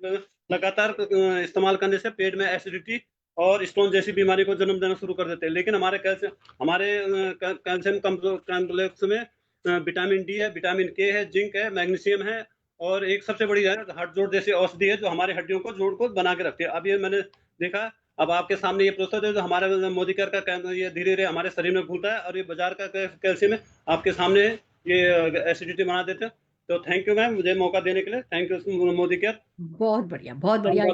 लगातार इस्तेमाल करने से पेट में एसिडिटी और स्टोन जैसी बीमारी को जन्म देना शुरू कर देते हैं। लेकिन हमारे कैल्शियम कॉम्प्लेक्स में विटामिन डी है, विटामिन के है, जिंक है, मैग्नीशियम है, और एक सबसे बड़ी है हड्ड जोड़ जैसी औषधि है, जो हमारे हड्डियों को जोड़ को बना के रखती है। अब ये मैंने देखा, अब आपके सामने ये प्रोसेस है जो हमारे मोदी केयर का ये धीरे धीरे हमारे शरीर में घुलता है, और ये बाजार का कैल्शियम है आपके सामने ये एसिडिटी बना देते हैं। तो थैंक यू मैम, मुझे मौका देने के लिए। Thank you Modi care. बहुत बढ़िया, बहुत बढ़िया।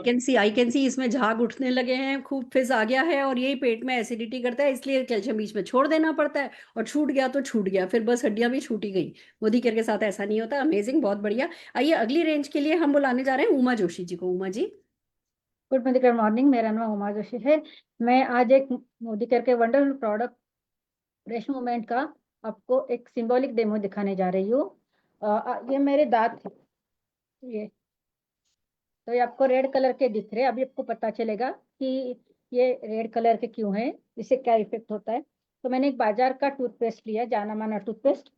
आई कैन सी इसमें झाग उठने लगे हैं, खूब फिज आ गया है, और यही पेट में एसिडिटी करता है, इसलिए कैल्शियम बीच में छोड़ देना पड़ता है, और छूट गया तो छूट गया, फिर बस हड्डियां भी छूटी गई। मोदी केयर के साथ ऐसा नहीं होता। अमेजिंग, बहुत बढ़िया। आइए अगली रेंज के लिए हम बुलाने जा रहे हैं उमा जोशी जी को। उमा जी। गुड मॉर्निंग, मेरा नाम उमा जोशी है। मैं आज एक मोदी केयर के वंडरफुल प्रोडक्ट फ्रेश मूवमेंट का आपको एक सिंबॉलिक डेमो दिखाने जा रही हूँ। ये मेरे दांत हैं, ये तो ये आपको रेड कलर के दिख रहे हैं। अभी आपको पता चलेगा कि ये रेड कलर के क्यों हैं, इससे क्या इफेक्ट होता है। तो मैंने एक बाजार का टूथपेस्ट लिया, जाना माना टूथपेस्ट।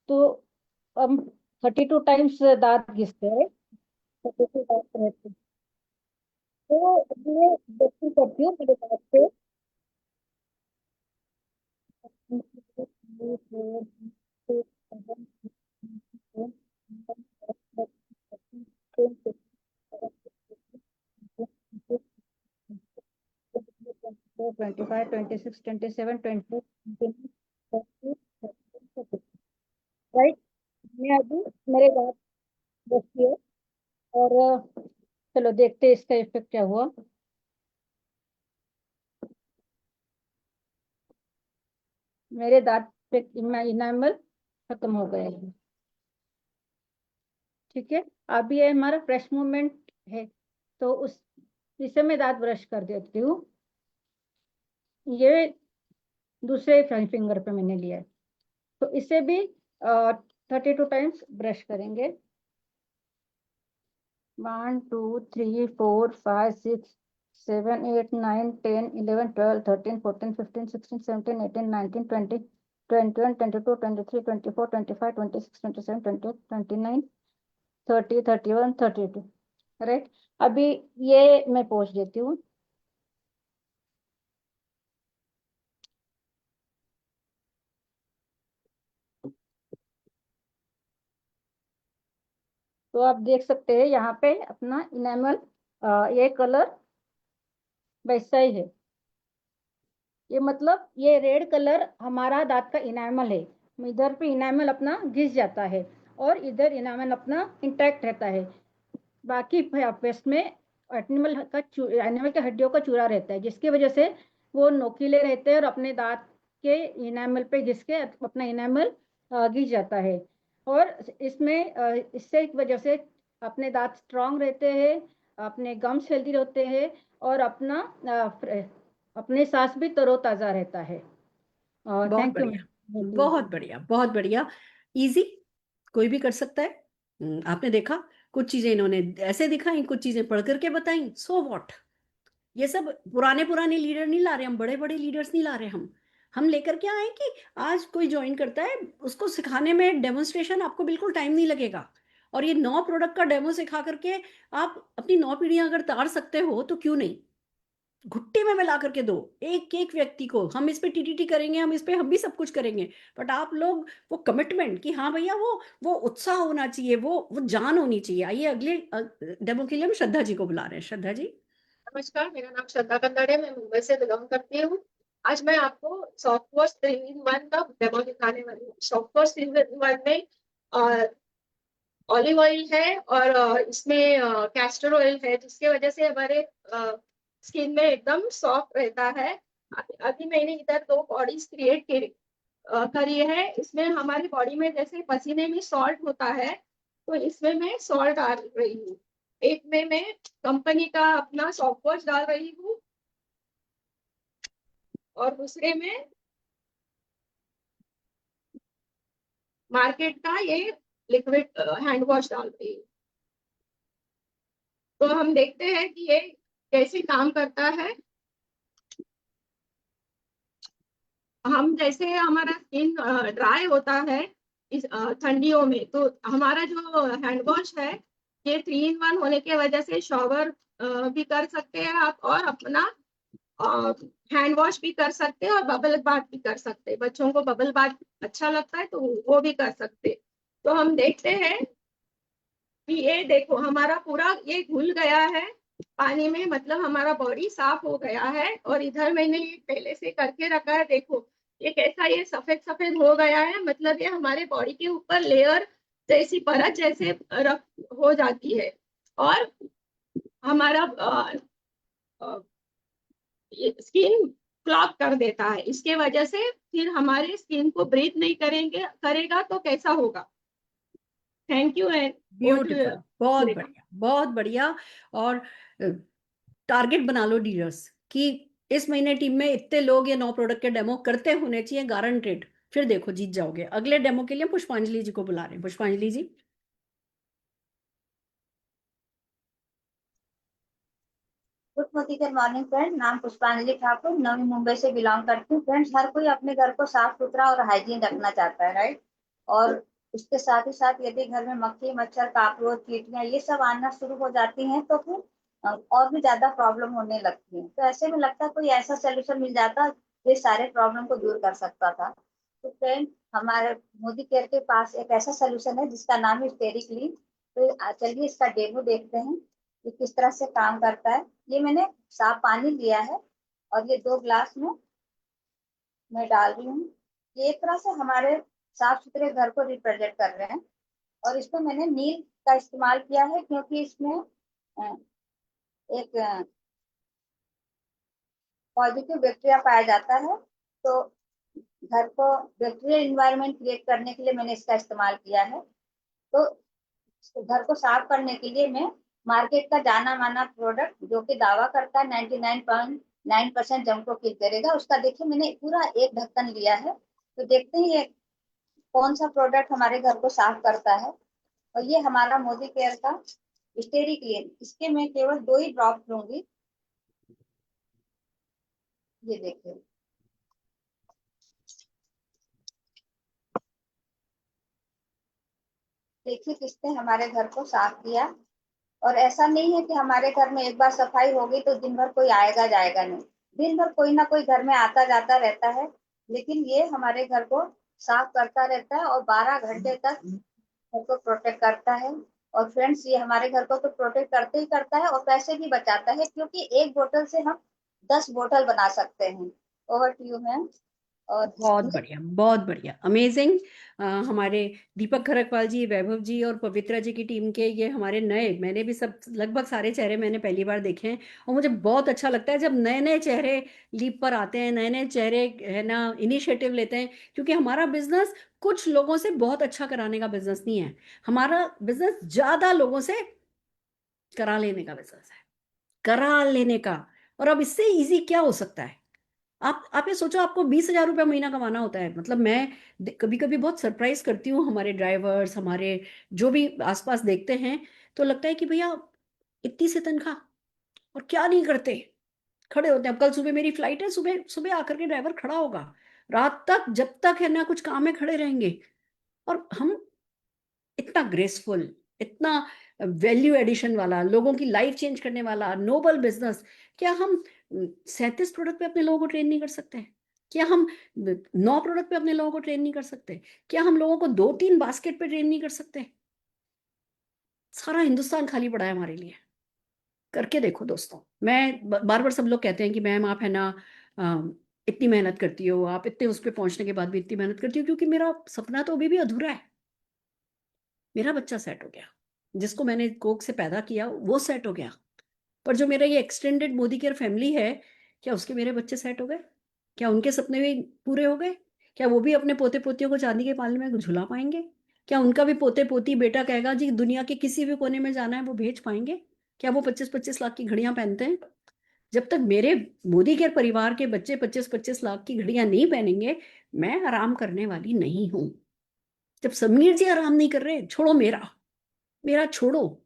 तो हम 32 टाइम्स दांत घिसते हैं, 32 टाइम्स रहते हैं। तो ये ब्रशिंग करती हूँ मेरे दांत से। 25, 26, 27, 20, राइट। मैं अभी मेरे दांत बची है, और चलो देखते हैं इसका इफेक्ट क्या हुआ। मेरे दांत पे इनामल खत्म हो गए हैं। ठीक है, अब ये हमारा फ्रेश मूवमेंट है, तो इसे मैं दांत ब्रश कर देती हूँ। ये दूसरे फिंगर पे मैंने लिया है, तो इसे भी 32 टाइम्स ब्रश करेंगे। 1 2 3 4 5 6 7 8 9 10 11 12 13 14 15 16 17 18 19 20 21 22 23 24 25 26 27 28 29 30 31 32, राइट। अभी ये मैं पोंछ देती हूँ। तो आप देख सकते हैं यहाँ पे अपना इनेमल, ये कलर वैसा ही है। ये मतलब ये रेड कलर हमारा दांत का इनेमल है। इधर पे इनेमल अपना घिस जाता है और इधर इनेमल अपना इंटैक्ट रहता है। बाकी पेस्ट में एनिमल के हड्डियों का चूरा रहता है, जिसकी वजह से वो नोकीले रहते हैं और अपने दांत के इनेमल पे जिसके अपना इनेमल घिस जाता है। और इसमें इससे की वजह से अपने दांत स्ट्रांग रहते हैं, अपने गम्स हेल्दी रहते हैं और अपने सांस भी तरोताजा रहता है। बहुत थैंक यू बढ़िया, मैम। बहुत बढ़िया, बहुत बढ़िया। इजी, कोई भी कर सकता है। आपने देखा, कुछ चीजें इन्होंने ऐसे दिखाई, कुछ चीजें पढ़ करके बताई, सो व्हाट। ये सब पुराने पुराने लीडर नहीं ला रहे हम, बड़े बड़े लीडर्स नहीं ला रहे हम लेकर के आए कि आज कोई ज्वाइन करता है उसको सिखाने में डेमोन्स्ट्रेशन आपको बिल्कुल टाइम नहीं लगेगा। और ये 9 प्रोडक्ट का डेमो सिखा करके आप अपनी 9 पीढ़ियां अगर तार सकते हो तो क्यों नहीं। घुट्टे में मिला करके दो एक एक व्यक्ति को। हम इस पे टीटीटी करेंगे, हम इस पे हम भी सब कुछ करेंगे, बट आप लोग वो कमिटमेंट कि हाँ भैया, वो उत्साह होना चाहिए, वो जान होनी चाहिए। आइए अगले डेमो के लिए हम श्रद्धा जी को बुला रहे हैं। श्रद्धा जी। नमस्कार, मेरा नाम श्रद्धा कंदड़ है, मैं मुंबई से बिलोंग करती हूँ। आज मैं आपको सॉफ्टवॉश 3-in-1 का डेमो दिखाने वाली हूँ। सॉफ्टवॉश 3-in-1 में ऑलिव ऑयल है और इसमें कैस्टर ऑयल है, जिसके वजह से हमारे स्किन में एकदम सॉफ्ट रहता है। अभी मैंने इधर 2 बॉडीज क्रिएट करी है। इसमें हमारी बॉडी में जैसे पसीने में सॉल्ट होता है, तो इसमें मैं सॉल्ट डाल रही हूँ। एक में मैं कंपनी का अपना सॉफ्ट वॉश डाल रही हूँ और दूसरे में मार्केट का ये लिक्विड हैंड वॉश डाल रही हूँ। तो हम देखते हैं कि ये कैसे काम करता है। हम जैसे हमारा स्किन ड्राई होता है इस ठंडियों में, तो हमारा जो हैंड वॉश है ये 3-in-1 होने के वजह से शॉवर भी कर सकते हैं आप, और अपना हैंड वॉश भी कर सकते हैं और बबल बाथ भी कर सकते हैं। बच्चों को बबल बाथ अच्छा लगता है तो वो भी कर सकते हैं। तो हम देखते हैं कि ये देखो हमारा पूरा ये घुल गया है पानी में, मतलब हमारा बॉडी साफ हो गया है। और इधर मैंने ये पहले से करके रखा है, देखो ये कैसा ये सफेद सफेद हो गया है, मतलब ये हमारे बॉडी के ऊपर लेयर जैसी परत जैसे हो जाती है और हमारा स्किन क्लॉग कर देता है। इसके वजह से फिर हमारे स्किन को ब्रीथ नहीं करेगा तो कैसा होगा। थैंक यू एंड ब्यूटीफुल, बहुत बढ़िया, बहुत बढ़िया। और टारगेट बना लो डीलर्स कि इस महीने टीम में इतने लोग ये 9 प्रोडक्ट के डेमो करते होने चाहिए, गारंटेड। फिर देखो जीत जाओगे। अगले डेमो के लिए पुष्पांजलि जी को बुला रहे हैं। पुष्पांजलि जी। गुड मॉर्निंग फ्रेंड, नाम पुष्पांजलि ठाकुर, नवी मुंबई से बिलोंग करती हूँ। फ्रेंड्स, हर कोई अपने घर को साफ सुथरा और हाइजीन रखना चाहता है, राइट। और उसके साथ ही साथ यदि घर में मक्खी मच्छर काकरोच चींटियां ये सब आना शुरू हो जाती हैं तो फिर और भी ज्यादा प्रॉब्लम होने लगती है। तो ऐसे में लगता है कोई ऐसा सोल्यूशन मिल जाता जो ये सारे प्रॉब्लम को दूर कर सकता था। तो फ्रेंड, हमारे मोदी केयर के पास एक ऐसा सोल्यूशन है जिसका नाम है स्टेरी क्लीन। तो चलिए इसका डेमो देखते हैं कि किस तरह से काम करता है। ये मैंने साफ पानी लिया है और ये 2 ग्लास में मैं डाल रही हूँ। ये एक तरह से हमारे साफ सुथरे घर को रिप्रेजेंट कर रहे हैं। और इसमें मैंने नील का इस्तेमाल किया है क्योंकि इसमें एक पॉजिटिव बैक्टीरिया पाया जाता है। तो घर को बैक्टीरियल इन्वायरमेंट क्रिएट करने के लिए मैंने इसका इस्तेमाल किया है। तो घर को साफ करने के लिए मैं मार्केट का जाना माना प्रोडक्ट जो कि दावा करता है 99.9% जम को किल करेगा, उसका देखिए मैंने पूरा एक ढक्कन लिया है। तो देखते हैं ये कौन सा प्रोडक्ट हमारे घर को साफ करता है। और ये हमारा मोदी केयर का स्टेरी क्लीन, इसके मैं केवल 2 ही ड्रॉप लूंगी। ये देखिए, देखिए किसने हमारे घर को साफ किया। और ऐसा नहीं है कि हमारे घर में एक बार सफाई होगी तो दिन भर कोई आएगा जाएगा नहीं। दिन भर कोई ना कोई घर में आता जाता रहता है, लेकिन ये हमारे घर को साफ करता रहता है और 12 घंटे तक घर को प्रोटेक्ट करता है। और फ्रेंड्स ये हमारे घर को तो प्रोटेक्ट करते ही करता है और पैसे भी बचाता है, क्योंकि एक बोतल से हम 10 बोतल बना सकते हैं। Over to you ma'am. और बहुत बढ़िया, अमेजिंग। हमारे दीपक खरकवाल जी, वैभव जी और पवित्रा जी की टीम के ये हमारे नए, मैंने भी सब लगभग सारे चेहरे मैंने पहली बार देखे हैं और मुझे बहुत अच्छा लगता है जब नए नए चेहरे लीप पर आते हैं, नए नए चेहरे है ना इनिशिएटिव लेते हैं, क्योंकि हमारा बिजनेस कुछ लोगों से बहुत अच्छा कराने का बिजनेस नहीं है, हमारा बिजनेस ज्यादा लोगों से करा लेने का बिजनेस है, करा लेने का। और अब इससे इजी क्या हो सकता है? आप ये सोचो, आपको 20,000 रुपया महीना कमाना होता है। मतलब मैं कभी कभी बहुत सरप्राइज करती हूँ हमारे ड्राइवर्स, हमारे जो भी आसपास देखते हैं, तो लगता है कि भैया इतनी सी तनख्वाह और क्या नहीं करते, खड़े होते हैं। अब कल सुबह मेरी फ्लाइट है, सुबह सुबह आकर के ड्राइवर खड़ा होगा, रात तक जब तक है ना कुछ काम में खड़े रहेंगे, और हम इतना ग्रेसफुल, इतना वैल्यू एडिशन वाला, लोगों की लाइफ चेंज करने वाला नोबल बिजनेस, क्या हम 37 प्रोडक्ट पे अपने लोगों को ट्रेन नहीं कर सकते? क्या हम 9 प्रोडक्ट पे अपने लोगों को ट्रेन नहीं कर सकते? क्या हम लोगों को 2-3 बास्केट पे ट्रेन नहीं कर सकते? सारा हिंदुस्तान खाली पड़ा है हमारे लिए। करके देखो दोस्तों। मैं बार बार सब लोग कहते हैं कि मैम आप है ना इतनी मेहनत करती हो, आप इतने उस पर पहुंचने के बाद भी इतनी मेहनत करती हो, क्योंकि मेरा सपना तो अभी भी अधूरा है। मेरा बच्चा सेट हो गया, जिसको मैंने कोख से पैदा किया वो सेट हो गया, पर जो मेरा ये एक्सटेंडेड मोदी केयर फैमिली है, क्या उसके मेरे बच्चे सेट हो गए? क्या उनके सपने भी पूरे हो गए? क्या वो भी अपने पोते पोतियों को चांदी के पालने में झुला पाएंगे? क्या उनका भी पोते पोती बेटा कहेगा जी दुनिया के किसी भी कोने में जाना है वो भेज पाएंगे? क्या वो 25-25 लाख की घड़ियां पहनते हैं? जब तक मेरे मोदी केयर परिवार के बच्चे 25-25 लाख की घड़ियां नहीं पहनेंगे, मैं आराम करने वाली नहीं हूं। जब समीर जी आराम नहीं कर रहे, छोड़ो मेरा मेरा छोड़ो,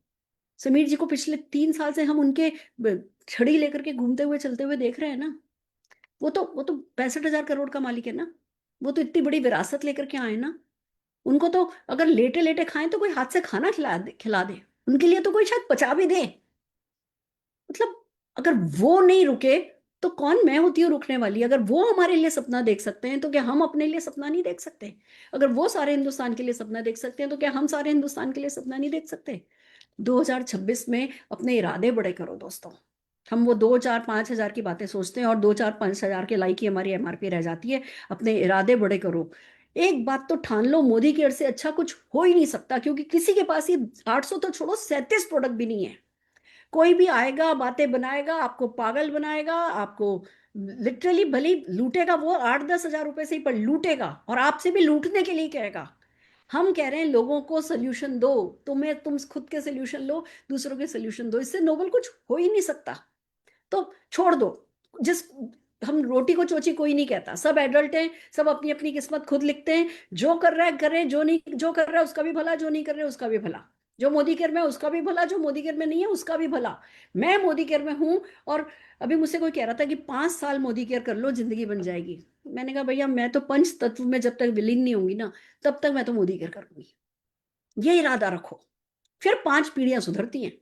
समीर जी को पिछले 3 साल से हम उनके छड़ी लेकर के घूमते हुए चलते हुए देख रहे हैं ना। वो तो 65,000 करोड़ का मालिक है ना। वो तो इतनी बड़ी विरासत लेकर के आए ना। उनको तो अगर लेटे लेटे खाएं तो कोई हाथ से खाना खिला दे। उनके लिए तो कोई शायद पचा भी दे। मतलब अगर वो नहीं रुके तो कौन मैं होती हूँ रुकने वाली? अगर वो हमारे लिए सपना देख सकते हैं तो क्या हम अपने लिए सपना नहीं देख सकते? अगर वो सारे हिंदुस्तान के लिए सपना देख सकते हैं तो क्या हम सारे हिंदुस्तान के लिए सपना नहीं देख सकते? 2026 में अपने इरादे बड़े करो दोस्तों। हम वो 2-4-5 हजार की बातें सोचते हैं और 2-4-5 हजार के लाइक ही हमारी एमआरपी रह जाती है। अपने इरादे बड़े करो। एक बात तो ठान लो, मोदी केयर से अच्छा कुछ हो ही नहीं सकता, क्योंकि किसी के पास ये 800 तो छोड़ो 37 प्रोडक्ट भी नहीं है। कोई भी आएगा, बातें बनाएगा, आपको पागल बनाएगा, आपको लिटरली भले लूटेगा, वो 8-10 हजार रुपए से ही पर लूटेगा, और आपसे भी लूटने के लिए कहेगा। हम कह रहे हैं लोगों को सोल्यूशन दो, तुम खुद के सोल्यूशन लो, दूसरों के सोल्यूशन दो, इससे नोबल कुछ हो ही नहीं सकता। तो छोड़ दो। जिस हम रोटी को चोची कोई नहीं कहता, सब एडल्ट हैं, सब अपनी अपनी किस्मत खुद लिखते हैं। जो कर रहा है करे, जो नहीं जो कर रहा है उसका भी भला, जो नहीं कर रहा है उसका भी भला। जो मोदी केयर में उसका भी भला, जो मोदी केयर में नहीं है उसका भी भला। मैं मोदी केयर में हूं, और अभी मुझसे कोई कह रहा था कि 5 साल मोदी केयर कर लो जिंदगी बन जाएगी। मैंने कहा भैया मैं तो पंच तत्व में जब तक विलीन नहीं होंगी ना, तब तक मैं तो मोदी केयर करूंगी। ये इरादा रखो, फिर 5 पीढ़ियां सुधरती हैं।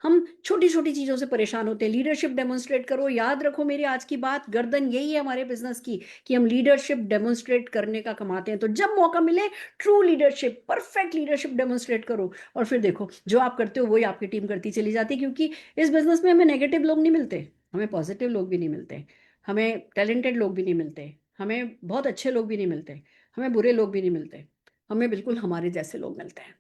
हम छोटी छोटी चीजों से परेशान होते हैं। लीडरशिप डेमोन्स्ट्रेट करो। याद रखो मेरी आज की बात, गर्दन यही है हमारे बिजनेस की, कि हम लीडरशिप डेमोन्स्ट्रेट करने का कमाते हैं। तो जब मौका मिले true leadership, perfect leadership demonstrate करो, और फिर देखो जो आप करते हो वही आपकी टीम करती चली जाती है। क्योंकि इस बिजनेस में हमें नेगेटिव लोग नहीं मिलते, हमें पॉजिटिव लोग भी नहीं मिलते, हमें टैलेंटेड लोग भी नहीं मिलते, हमें बहुत अच्छे लोग भी नहीं मिलते, हमें बुरे लोग भी नहीं मिलते, हमें बिल्कुल हमारे जैसे लोग मिलते हैं।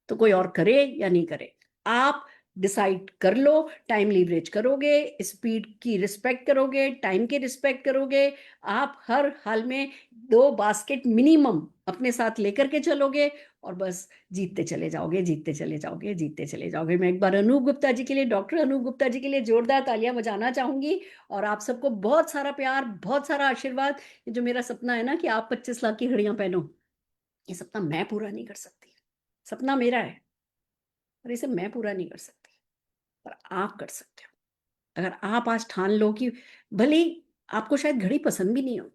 तो कोई और करे या नहीं करे, आप डिसाइड कर लो। टाइम लीवरेज करोगे, स्पीड की रिस्पेक्ट करोगे, टाइम की रिस्पेक्ट करोगे, आप हर हाल में 2 बास्केट मिनिमम अपने साथ लेकर के चलोगे, और बस जीतते चले जाओगे, जीतते चले जाओगे, जीतते चले जाओगे। मैं एक बार अनूप गुप्ता जी के लिए, डॉक्टर अनूप गुप्ता जी के लिए जोरदार तालियां बजाना चाहूंगी, और आप सबको बहुत सारा प्यार, बहुत सारा आशीर्वाद। ये जो मेरा सपना है ना कि आप 25 लाख की घड़ियां पहनो, ये सपना मैं पूरा नहीं कर सकती। सपना मेरा है, और इसे मैं पूरा नहीं कर सकती, पर आप कर सकते हो। अगर आप आज ठान लो कि भले आपको शायद घड़ी पसंद भी नहीं हो,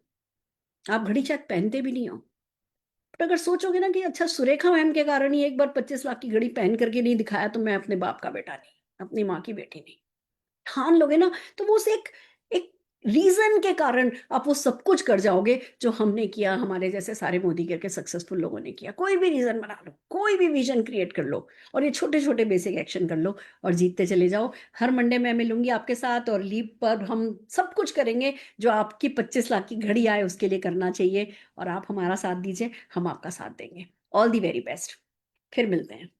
आप घड़ी शायद पहनते भी नहीं हो, पर अगर सोचोगे ना कि अच्छा सुरेखा मैम के कारण ही एक बार 25 लाख की घड़ी पहन करके नहीं दिखाया, तो मैं अपने बाप का बेटा नहीं, अपनी माँ की बेटी नहीं, ठान लोगे ना, तो वो उसे एक रीजन के कारण आप वो सब कुछ कर जाओगे जो हमने किया, हमारे जैसे सारे मोदी केयर के सक्सेसफुल लोगों ने किया। कोई भी रीजन बना लो, कोई भी विजन क्रिएट कर लो और ये छोटे छोटे बेसिक एक्शन कर लो और जीतते चले जाओ। हर मंडे मैं मिलूंगी आपके साथ और लीव पर हम सब कुछ करेंगे जो आपकी 25 लाख की घड़ी आए उसके लिए करना चाहिए, और आप हमारा साथ दीजिए, हम आपका साथ देंगे। ऑल दी वेरी बेस्ट, फिर मिलते हैं।